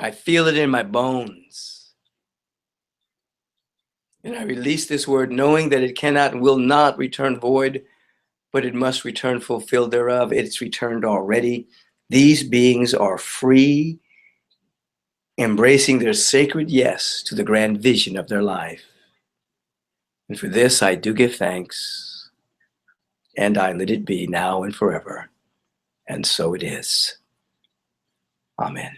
I feel it in my bones. And I release this word knowing that it cannot and will not return void, but it must return fulfilled thereof. It's returned already. These beings are free, embracing their sacred yes to the grand vision of their life. And for this, I do give thanks, and I let it be now and forever. And so it is. Amen.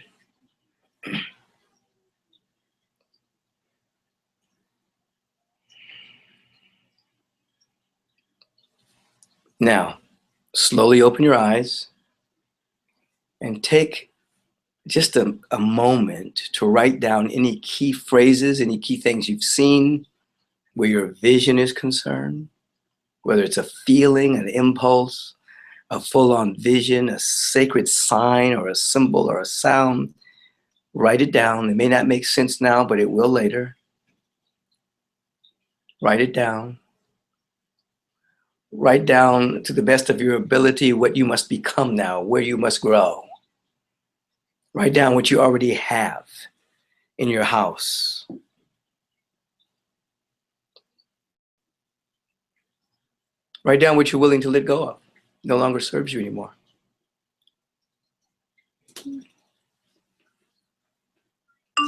Now, slowly open your eyes and take just a moment to write down any key phrases, any key things you've seen where your vision is concerned, whether it's a feeling, an impulse, a full-on vision, a sacred sign or a symbol or a sound. Write it down. It may not make sense now, but it will later. Write it down. Write down to the best of your ability what you must become now, where you must grow. Write down what you already have in your house. Write down what you're willing to let go of. No longer serves you anymore.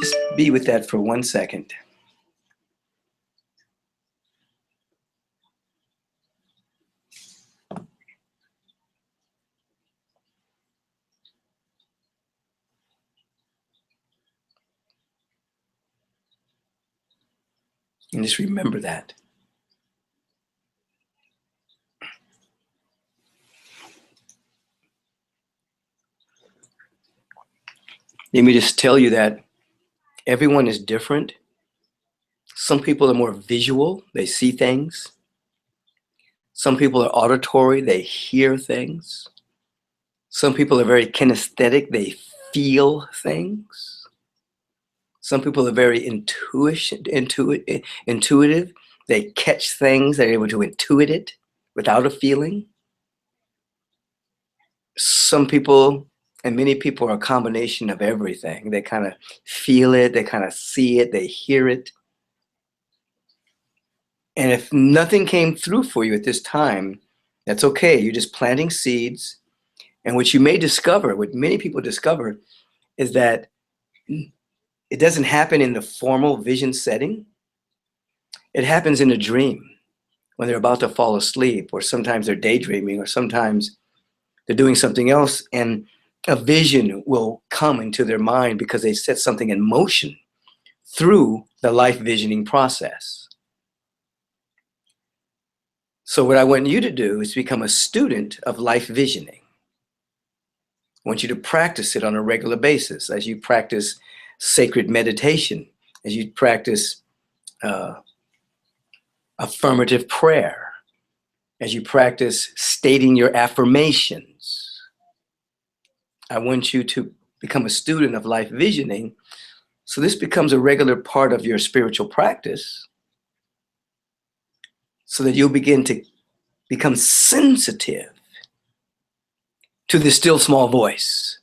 Just be with that for 1 second. And just remember that. Let me just tell you that everyone is different. Some people are more visual, they see things. Some people are auditory, they hear things. Some people are very kinesthetic, they feel things. Some people are very intuitive, they catch things, they're able to intuit it without a feeling. Some people, and many people, are a combination of everything. They kind of feel it, they kind of see it, they hear it. And if nothing came through for you at this time, that's okay. You're just planting seeds. And what you may discover, what many people discover, is that it doesn't happen in the formal vision setting. It happens in a dream when they're about to fall asleep, or sometimes they're daydreaming, or sometimes they're doing something else, and a vision will come into their mind because they set something in motion through the life visioning process. So what I want you to do is become a student of life visioning. I want you to practice it on a regular basis as you practice sacred meditation, as you practice affirmative prayer, as you practice stating your affirmations. I want you to become a student of life visioning, so this becomes a regular part of your spiritual practice, so that you'll begin to become sensitive to the still small voice.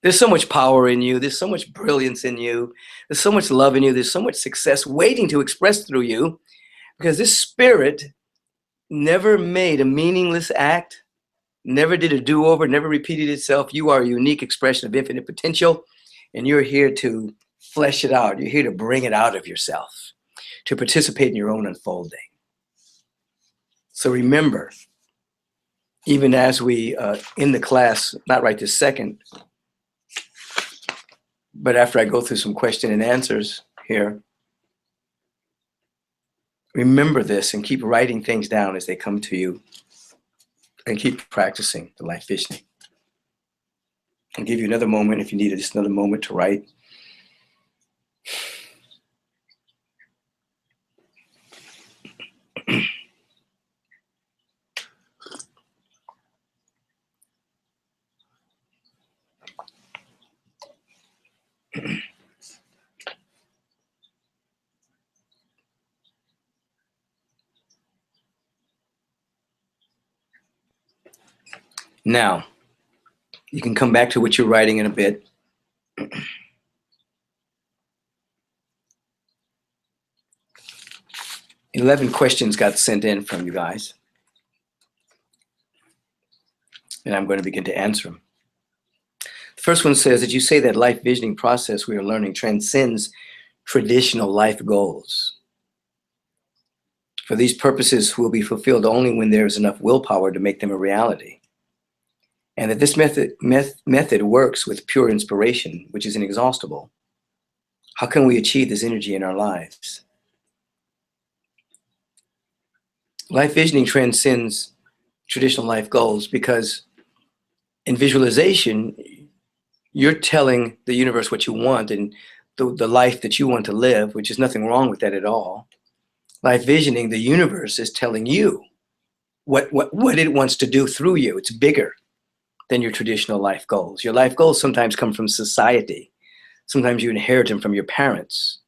There's so much power in you. There's so much brilliance in you. There's so much love in you. There's so much success waiting to express through you, because this spirit never made a meaningless act, never did a do-over, never repeated itself. You are a unique expression of infinite potential, and you're here to flesh it out. You're here to bring it out of yourself, to participate in your own unfolding. So remember, even as we in the class, not right this second, But after I go through some question and answers here, remember this and keep writing things down as they come to you, and keep practicing the life visioning. I'll give you another moment if you need just another moment to write. Now, you can come back to what you're writing in a bit. 11 questions got sent in from you guys, and I'm going to begin to answer them. The first one says that you say that life visioning process we are learning transcends traditional life goals. For these purposes will be fulfilled only when there is enough willpower to make them a reality. And that this method works with pure inspiration, which is inexhaustible. How can we achieve this energy in our lives? Life visioning transcends traditional life goals because in visualization, you're telling the universe what you want and the life that you want to live, which is nothing wrong with that at all. Life visioning, the universe is telling you what it wants to do through you. It's bigger than your traditional life goals. Your life goals sometimes come from society. Sometimes you inherit them from your parents.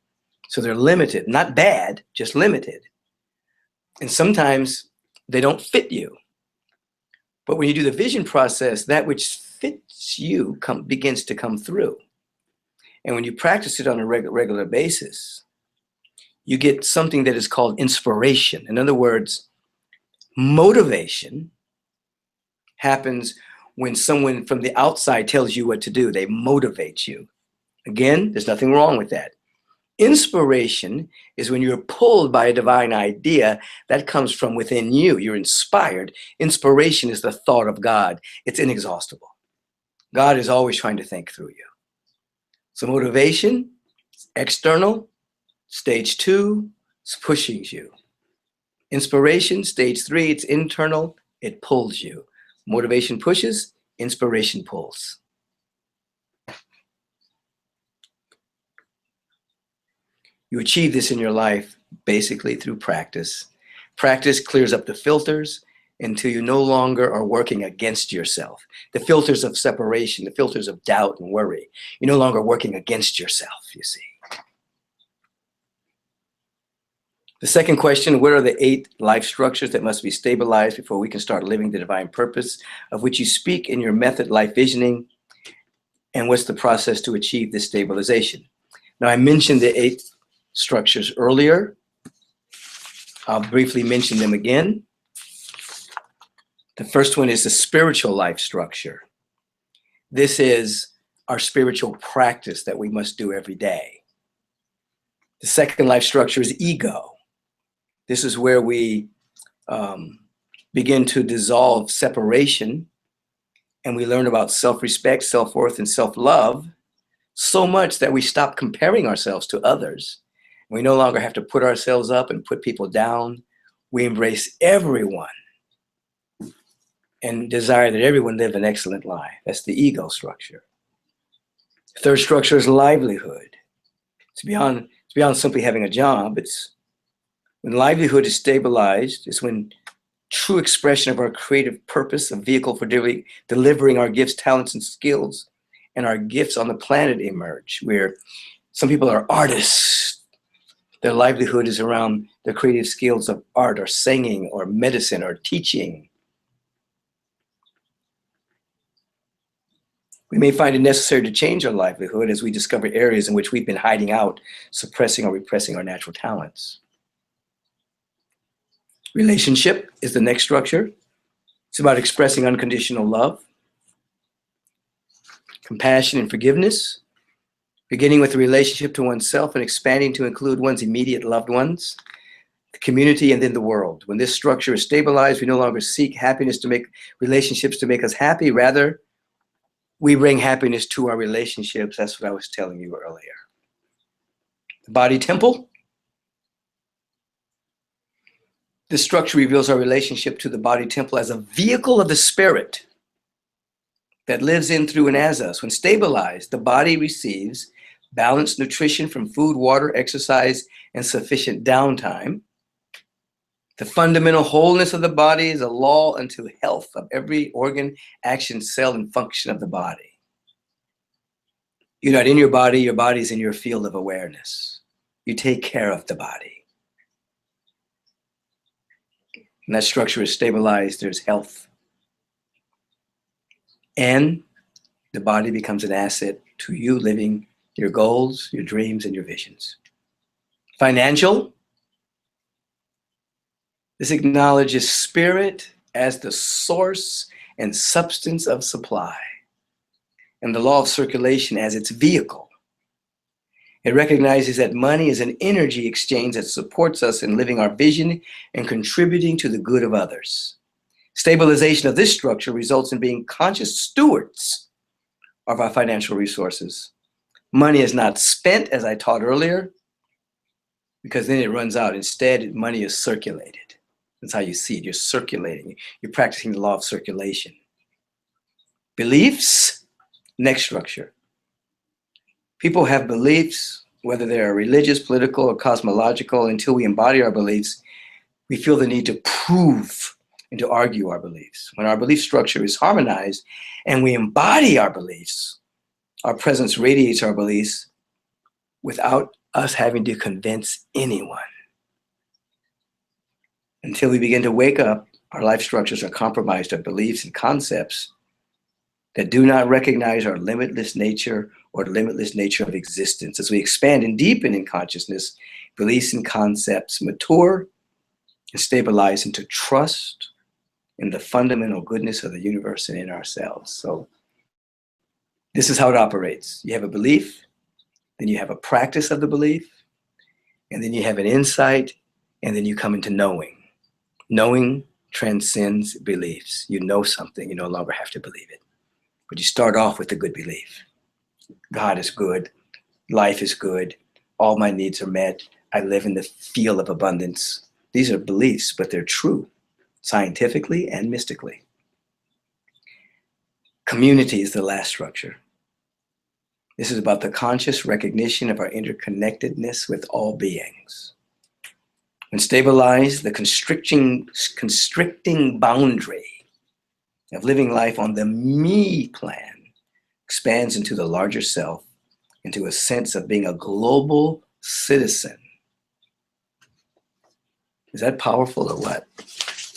So they're limited, not bad, just limited. And sometimes they don't fit you. But when you do the vision process, that which fits you begins to come through. And when you practice it on a regular basis, you get something that is called inspiration. In other words, motivation happens when someone from the outside tells you what to do. They motivate you. Again, there's nothing wrong with that. Inspiration is when you're pulled by a divine idea that comes from within you. You're inspired. Inspiration is the thought of God. It's inexhaustible. God is always trying to think through you. So motivation, external. Stage 2, it's pushing you. Inspiration, stage 3, it's internal. It pulls you. Motivation pushes, inspiration pulls. You achieve this in your life basically through practice. Practice clears up the filters until you no longer are working against yourself. The filters of separation, the filters of doubt and worry. You're no longer working against yourself, you see. The second question, what are the 8 life structures that must be stabilized before we can start living the divine purpose of which you speak in your method, life visioning? And what's the process to achieve this stabilization? Now, I mentioned the 8 structures earlier. I'll briefly mention them again. The first one is the spiritual life structure. This is our spiritual practice that we must do every day. The second life structure is ego. This is where we begin to dissolve separation, and we learn about self-respect, self-worth, and self-love so much that we stop comparing ourselves to others. We no longer have to put ourselves up and put people down. We embrace everyone and desire that everyone live an excellent life. That's the ego structure. The third structure is livelihood. It's beyond simply having a job. It's when livelihood is stabilized, it's when true expression of our creative purpose, a vehicle for delivering our gifts, talents, and skills, and our gifts on the planet emerge, where some people are artists. Their livelihood is around their creative skills of art or singing or medicine or teaching. We may find it necessary to change our livelihood as we discover areas in which we've been hiding out, suppressing or repressing our natural talents. Relationship is the next structure. It's about expressing unconditional love, compassion, and forgiveness, beginning with the relationship to oneself and expanding to include one's immediate loved ones, the community, and then the world. When this structure is stabilized, we no longer seek happiness to make relationships to make us happy. Rather, We bring happiness to our relationships. That's what I was telling you earlier. The body temple. This structure reveals our relationship to the body temple as a vehicle of the spirit that lives in, through, and as us. When stabilized, the body receives balanced nutrition from food, water, exercise, and sufficient downtime. The fundamental wholeness of the body is a law unto health of every organ, action, cell, and function of the body. You're not in your body is in your field of awareness. You take care of the body. When that structure is stabilized, there's health. And the body becomes an asset to you living your goals, your dreams, and your visions. Financial. This acknowledges spirit as the source and substance of supply, and the law of circulation as its vehicle. It recognizes that money is an energy exchange that supports us in living our vision and contributing to the good of others. Stabilization of this structure results in being conscious stewards of our financial resources. Money is not spent, as I taught earlier, because then it runs out. Instead, money is circulated. That's how you see it. You're circulating. You're practicing the law of circulation. Beliefs, next structure. People have beliefs, whether they're religious, political, or cosmological. Until we embody our beliefs, we feel the need to prove and to argue our beliefs. When our belief structure is harmonized and we embody our beliefs, our presence radiates our beliefs without us having to convince anyone. Until we begin to wake up, our life structures are compromised of beliefs and concepts that do not recognize our limitless nature or the limitless nature of existence. As we expand and deepen in consciousness, beliefs and concepts mature and stabilize into trust in the fundamental goodness of the universe and in ourselves. So this is how it operates. You have a belief, then you have a practice of the belief, and then you have an insight, and then you come into knowing. Knowing transcends beliefs. You know something, you no longer have to believe it. But you start off with a good belief. God is good. Life is good. All my needs are met. I live in the field of abundance. These are beliefs, but they're true, scientifically and mystically. Community is the last structure. This is about the conscious recognition of our interconnectedness with all beings. When stabilized, the constricting boundary of living life on the me plan expands into the larger self, into a sense of being a global citizen. Is that powerful or what?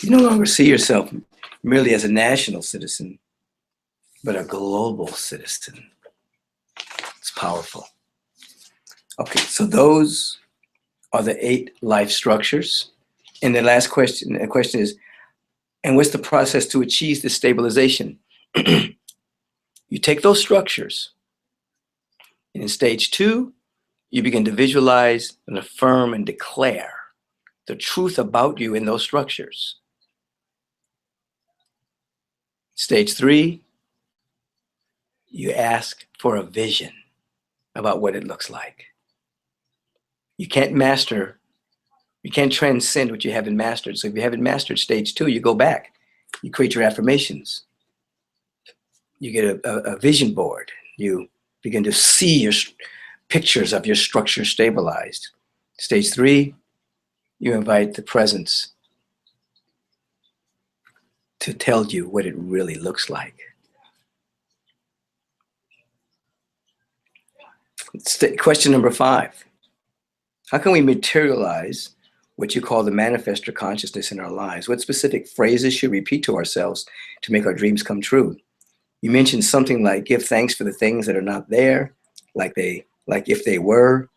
You no longer see yourself merely as a national citizen, but a global citizen. It's powerful. Okay, so those are the 8 life structures. And the last question, the question is, and what's the process to achieve this stabilization? You take those structures, and in stage 2, you begin to visualize and affirm and declare the truth about you in those structures. Stage 3, you ask for a vision about what it looks like. You can't transcend what you haven't mastered. So if you haven't mastered stage 2, you go back, you create your affirmations. You get a vision board. You begin to see your pictures of your structure stabilized. Stage 3, you invite the presence to tell you what it really looks like. Question number 5. How can we materialize what you call the manifestor consciousness in our lives? What specific phrases should we repeat to ourselves to make our dreams come true? You mentioned something like give thanks for the things that are not there, like if they were.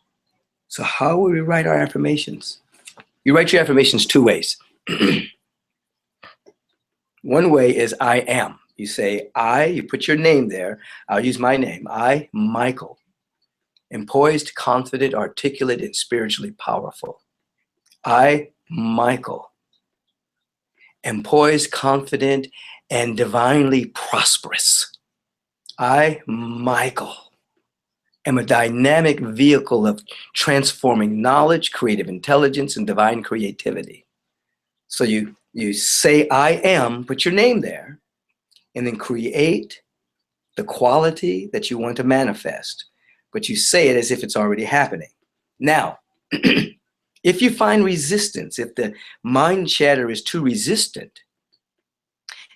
So how will we write our affirmations? You write your affirmations 2 ways. One way is I am. You say I, you put your name there. I'll use my name. I, Michael, am poised, confident, articulate, and spiritually powerful. I, Michael, am poised, confident, and divinely prosperous. I, Michael, am a dynamic vehicle of transforming knowledge, creative intelligence, and divine creativity. So you say I am, put your name there, and then create the quality that you want to manifest. But you say it as if it's already happening. Now, if you find resistance, if the mind chatter is too resistant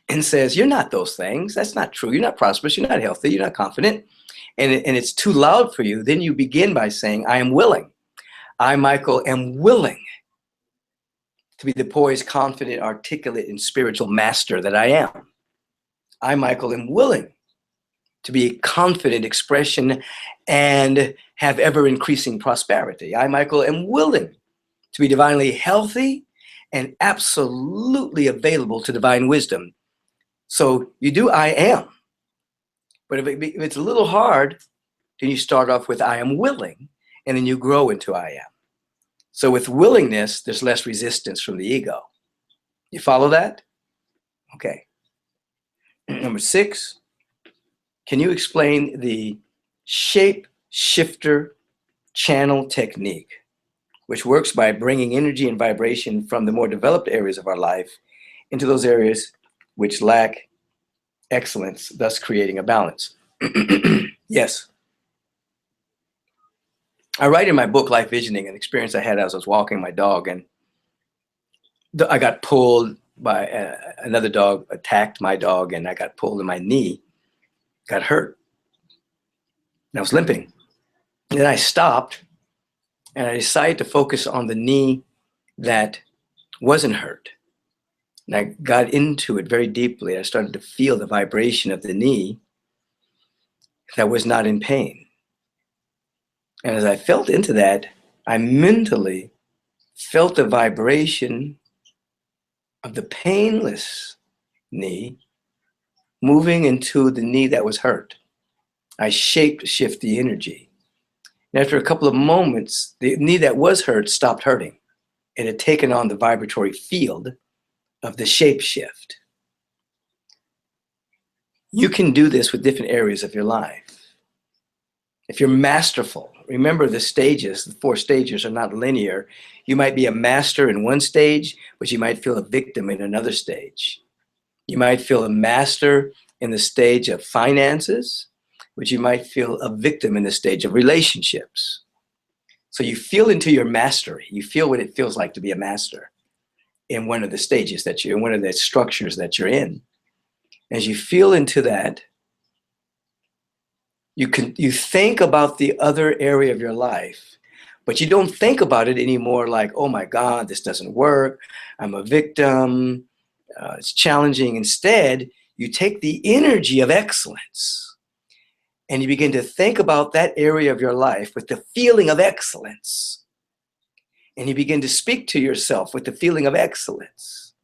and says, you're not those things, that's not true, you're not prosperous, you're not healthy, you're not confident, and it's too loud for you, then you begin by saying, I am willing. I, Michael, am willing to be the poised, confident, articulate, and spiritual master that I am. I, Michael, am willing to be a confident expression and have ever increasing prosperity. I, Michael, am willing to be divinely healthy and absolutely available to divine wisdom. So you do I am, but if it's a little hard, then you start off with I am willing, and then you grow into I am. So with willingness, there's less resistance from the ego. You follow that? Okay. Number 6, can you explain the shape shifter channel technique, which works by bringing energy and vibration from the more developed areas of our life into those areas which lack excellence, thus creating a balance? Yes. I write in my book, Life Visioning, an experience I had as I was walking my dog, and I got pulled by another dog, attacked my dog, and I got pulled in my knee, got hurt, and I was limping. And then I stopped, and I decided to focus on the knee that wasn't hurt. And I got into it very deeply. I started to feel the vibration of the knee that was not in pain. And as I felt into that, I mentally felt the vibration of the painless knee moving into the knee that was hurt. I shaped shift the energy. And after a couple of moments, the knee that was hurt stopped hurting. It had taken on the vibratory field of the shape shift. You can do this with different areas of your life. If you're masterful, remember the stages, the 4 stages are not linear. You might be a master in one stage, but you might feel a victim in another stage. You might feel a master in the stage of finances, but you might feel a victim in the stage of relationships. So you feel into your mastery. You feel what it feels like to be a master in one of the stages that you're in, one of the structures that you're in. As you feel into that, you think about the other area of your life, but you don't think about it anymore like, oh my God, this doesn't work, I'm a victim, it's challenging. Instead, you take the energy of excellence and you begin to think about that area of your life with the feeling of excellence. And you begin to speak to yourself with the feeling of excellence.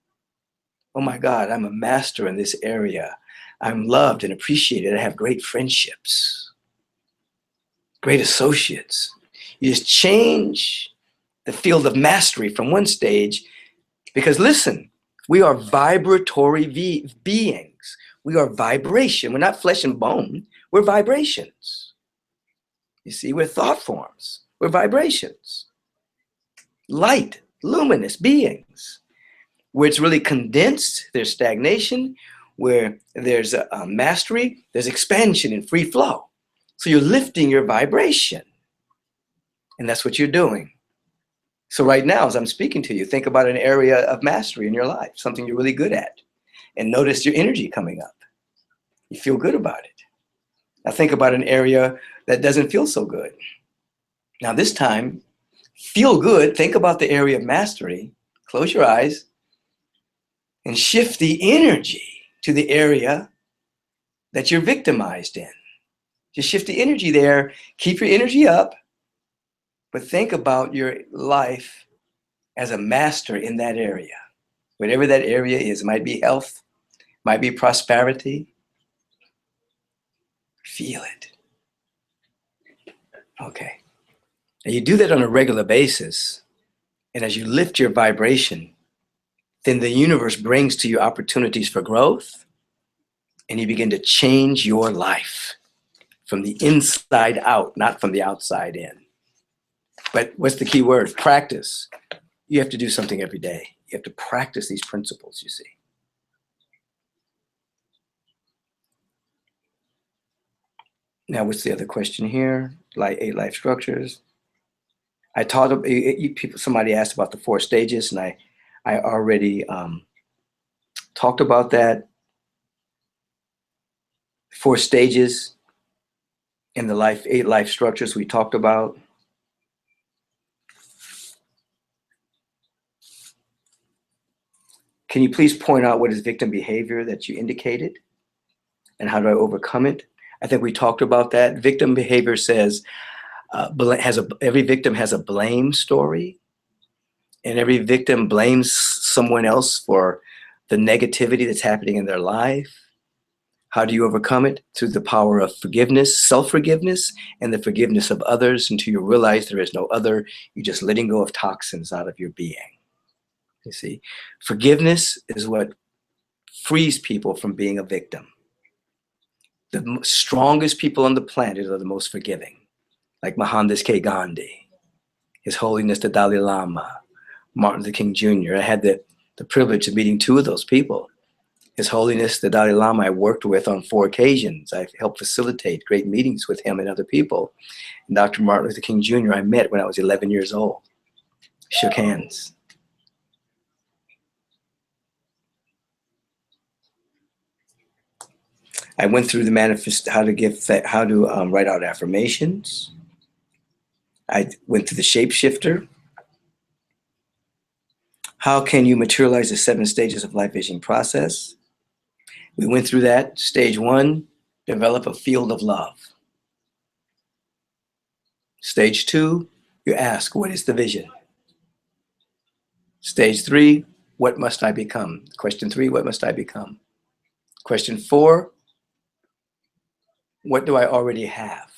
Oh my God, I'm a master in this area. I'm loved and appreciated. I have great friendships, great associates. You just change the field of mastery from one stage, because listen, we are vibratory beings. We are vibration. We're not flesh and bone. We're vibrations. You see, we're thought forms. We're vibrations. Light, luminous beings. Where it's really condensed, there's stagnation. Where there's a mastery, there's expansion and free flow. So you're lifting your vibration. And that's what you're doing. So right now, as I'm speaking to you, think about an area of mastery in your life, something you're really good at. And notice your energy coming up. You feel good about it. Now think about an area that doesn't feel so good. Now this time, feel good. Think about the area of mastery. Close your eyes and shift the energy to the area that you're victimized in. Just shift the energy there. Keep your energy up, but think about your life as a master in that area. Whatever that area is, it might be health, might be prosperity. Feel it. Okay. And you do that on a regular basis. And as you lift your vibration, then the universe brings to you opportunities for growth, and you begin to change your life from the inside out, not from the outside in. But what's the key word? Practice. You have to do something every day. You have to practice these principles, you see. Now, what's the other question here? Like 8 life structures. I taught people. Somebody asked about the 4 stages, and I already talked about that. 4 stages in the 8 life structures we talked about. Can you please point out what is victim behavior that you indicated, and how do I overcome it? I think we talked about that. Victim behavior says every victim has a blame story, and every victim blames someone else for the negativity that's happening in their life. How do you overcome it? Through the power of forgiveness, self-forgiveness, and the forgiveness of others until you realize there is no other. You're just letting go of toxins out of your being. You see, forgiveness is what frees people from being a victim. The strongest people on the planet are the most forgiving, like Mohandas K. Gandhi, His Holiness the Dalai Lama, Martin Luther King Jr. I had the privilege of meeting 2 of those people. His Holiness the Dalai Lama I worked with on 4 occasions. I helped facilitate great meetings with him and other people. And Dr. Martin Luther King Jr. I met when I was 11 years old. Shook hands. I went through the manifest, how to write out affirmations. I went through the shapeshifter. How can you materialize the 7 stages of life visioning process? We went through that. Stage 1, develop a field of love. Stage 2, you ask, what is the vision? Stage 3, what must I become? Question 3, what must I become? Question 4, what do I already have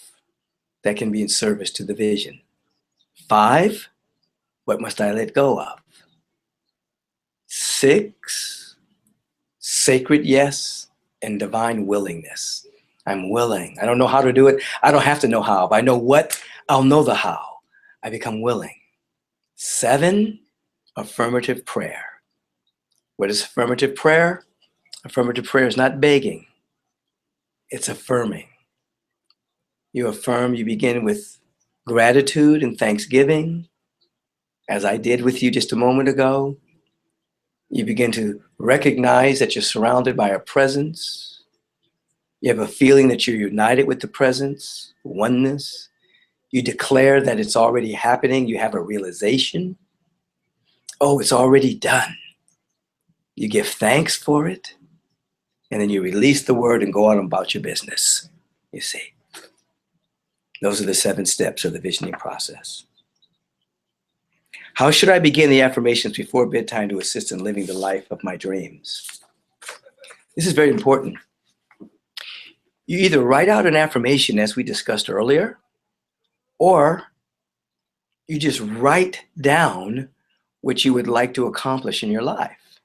that can be in service to the vision? 5, what must I let go of? 6, sacred yes and divine willingness. I'm willing. I don't know how to do it. I don't have to know how. If I know what, I'll know the how. I become willing. 7, affirmative prayer. What is affirmative prayer? Affirmative prayer is not begging. It's affirming. You affirm, you begin with gratitude and thanksgiving, as I did with you just a moment ago. You begin to recognize that you're surrounded by a presence. You have a feeling that you're united with the presence, oneness. You declare that it's already happening. You have a realization. Oh, it's already done. You give thanks for it. And then you release the word and go out about your business. You see, those are the 7 steps of the visioning process. How should I begin the affirmations before bedtime to assist in living the life of my dreams? This is very important. You either write out an affirmation, as we discussed earlier, or you just write down what you would like to accomplish in your life.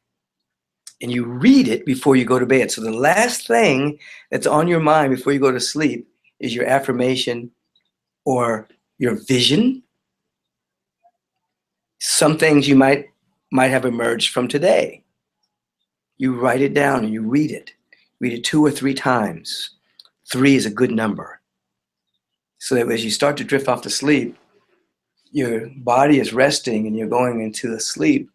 And you read it before you go to bed. So the last thing that's on your mind before you go to sleep is your affirmation or your vision. Some things you might have emerged from today. You write it down and you read it. Read it 2 or 3 times. 3 is a good number. So that as you start to drift off to sleep, your body is resting and you're going into a sleep,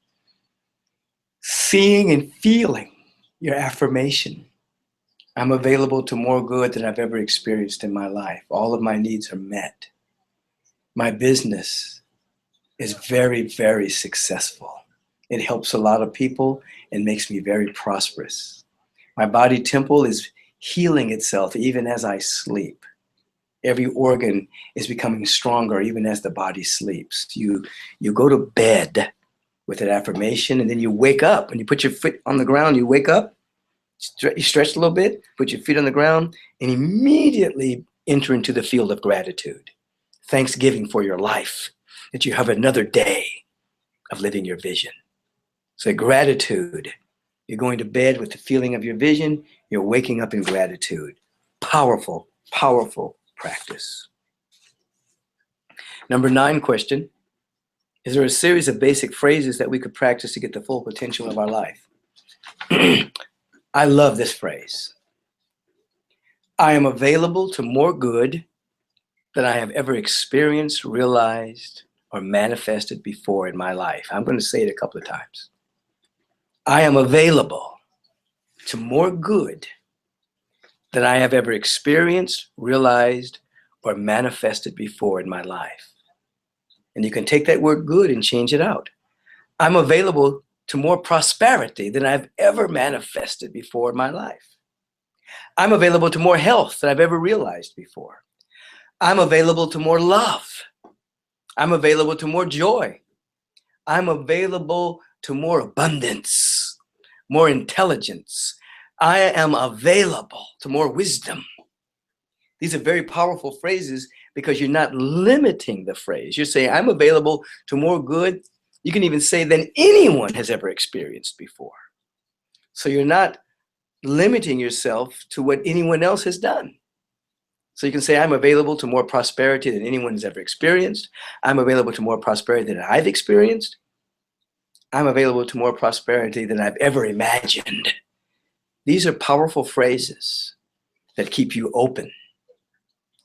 seeing and feeling your affirmation. I'm available to more good than I've ever experienced in my life. All of my needs are met. My business is very, very successful. It helps a lot of people and makes me very prosperous. My body temple is healing itself even as I sleep. Every organ is becoming stronger even as the body sleeps. You go to bed with an affirmation and then you wake up. When you put your foot on the ground, you wake up, you stretch a little bit, put your feet on the ground, and immediately enter into the field of gratitude. Thanksgiving for your life, that you have another day of living your vision. So gratitude You're going to bed with the feeling of your vision. You're waking up in gratitude. Powerful, powerful practice. Number 9 question. Is there a series of basic phrases that we could practice to get the full potential of our life? I love this phrase. I am available to more good than I have ever experienced, realized, or manifested before in my life. I'm going to say it a couple of times. I am available to more good than I have ever experienced, realized, or manifested before in my life. And you can take that word good and change it out. I'm available to more prosperity than I've ever manifested before in my life. I'm available to more health than I've ever realized before. I'm available to more love. I'm available to more joy. I'm available to more abundance, more intelligence. I am available to more wisdom. These are very powerful phrases because you're not limiting the phrase. You're saying, I'm available to more good. You can even say than anyone has ever experienced before. So you're not limiting yourself to what anyone else has done. So you can say, I'm available to more prosperity than anyone has ever experienced. I'm available to more prosperity than I've experienced. I'm available to more prosperity than I've ever imagined. These are powerful phrases that keep you open,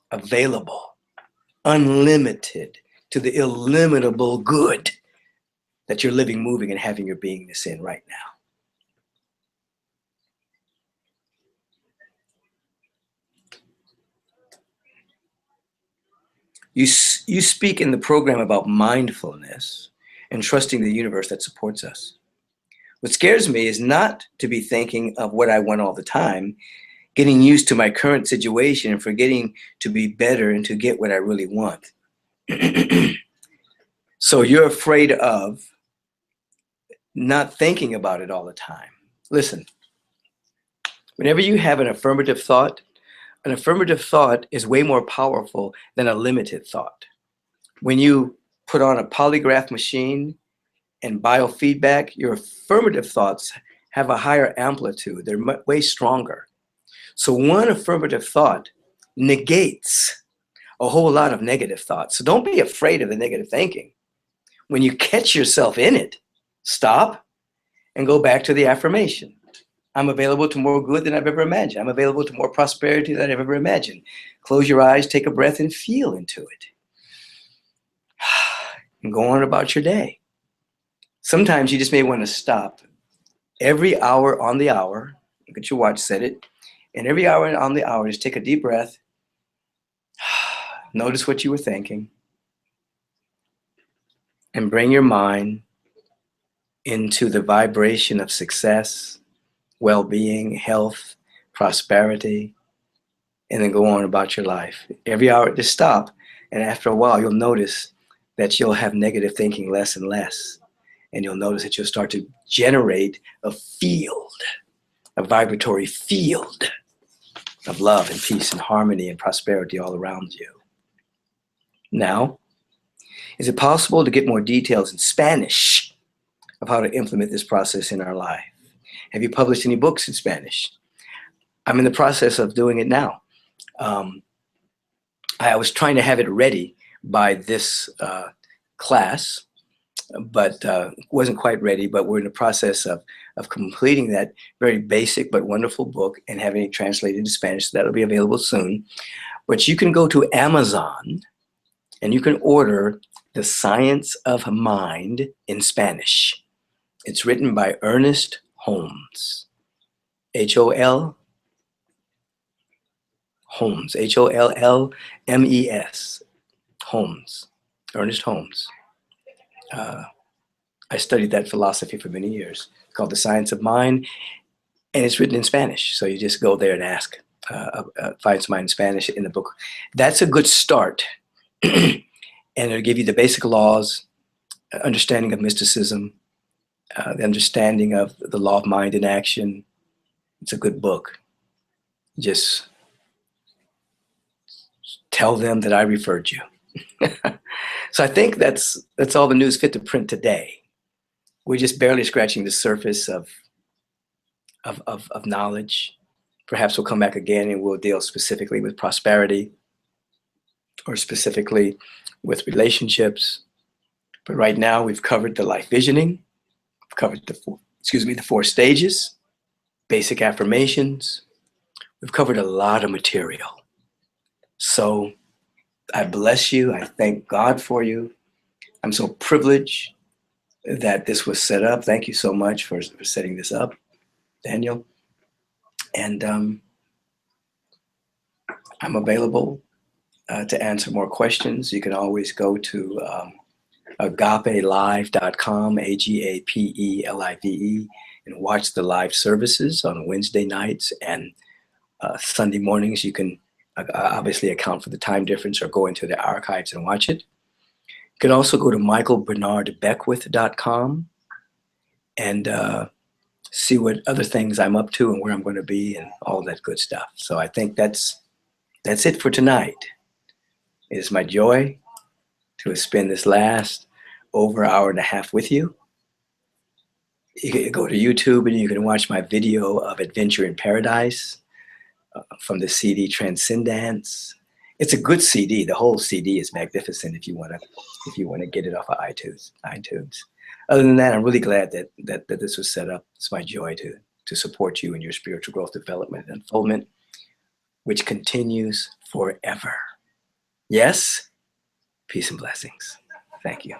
available, unlimited to the illimitable good that you're living, moving, and having your beingness in right now. You speak in the program about mindfulness and trusting the universe that supports us. What scares me is not to be thinking of what I want all the time, getting used to my current situation and forgetting to be better and to get what I really want. So you're afraid of not thinking about it all the time. Listen, whenever you have an affirmative thought is way more powerful than a limited thought. When you put on a polygraph machine and biofeedback, your affirmative thoughts have a higher amplitude. They're way stronger. So one affirmative thought negates a whole lot of negative thoughts. So don't be afraid of the negative thinking. When you catch yourself in it, stop and go back to the affirmation. I'm available to more good than I've ever imagined. I'm available to more prosperity than I've ever imagined. Close your eyes, take a breath, and feel into it. And go on about your day. Sometimes you just may want to stop every hour on the hour. Look at your watch, set it. And every hour on the hour, just take a deep breath. Notice what you were thinking. And bring your mind into the vibration of success, well-being, health, prosperity, and then go on about your life. Every hour, just stop. And after a while, you'll notice that you'll have negative thinking less and less. And you'll notice that you'll start to generate a field, a vibratory field of love and peace and harmony and prosperity all around you. Now, is it possible to get more details in Spanish of how to implement this process in our life? Have you published any books in Spanish? I'm in the process of doing it now. I was trying to have it ready by this class, but wasn't quite ready, but we're in the process of completing that very basic but wonderful book and having it translated into Spanish. So that'll be available soon. But you can go to Amazon and you can order The Science of Mind in Spanish. It's written by Ernest Holmes, H-O-L Holmes, H-O-L-L-M-E-S, Holmes, Ernest Holmes. I studied that philosophy for many years. It's called The Science of Mind, and it's written in Spanish. So you just go there and ask, find some mind in Spanish in the book. That's a good start. And it'll give you the basic laws, understanding of mysticism, the understanding of the law of mind in action. It's a good book. Just tell them that I referred you. So I think that's all the news fit to print today. We're just barely scratching the surface of of knowledge. Perhaps we'll come back again and we'll deal specifically with prosperity or specifically with relationships. But right now we've covered the life visioning, we've covered the 4 stages, basic affirmations. We've covered a lot of material. So I bless you. I thank God for you. I'm so privileged that this was set up. Thank you so much for setting this up, Daniel. And I'm available to answer more questions. You can always go to agapelive.com, AGAPELIVE, and watch the live services on Wednesday nights and Sunday mornings. You can obviously account for the time difference or go into the archives and watch it. You can also go to michaelbernardbeckwith.com and see what other things I'm up to and where I'm going to be and all that good stuff. So I think that's it for tonight. It is my joy to spend this last over an hour and a half with you. You can go to YouTube and you can watch my video of Adventure in Paradise from the CD Transcendence. It's a good CD. The whole CD is magnificent if you want to get it off of iTunes. Other than that, I'm really glad that this was set up. It's my joy to support you in your spiritual growth, development, and unfoldment, which continues forever. Yes? Peace and blessings. Thank you.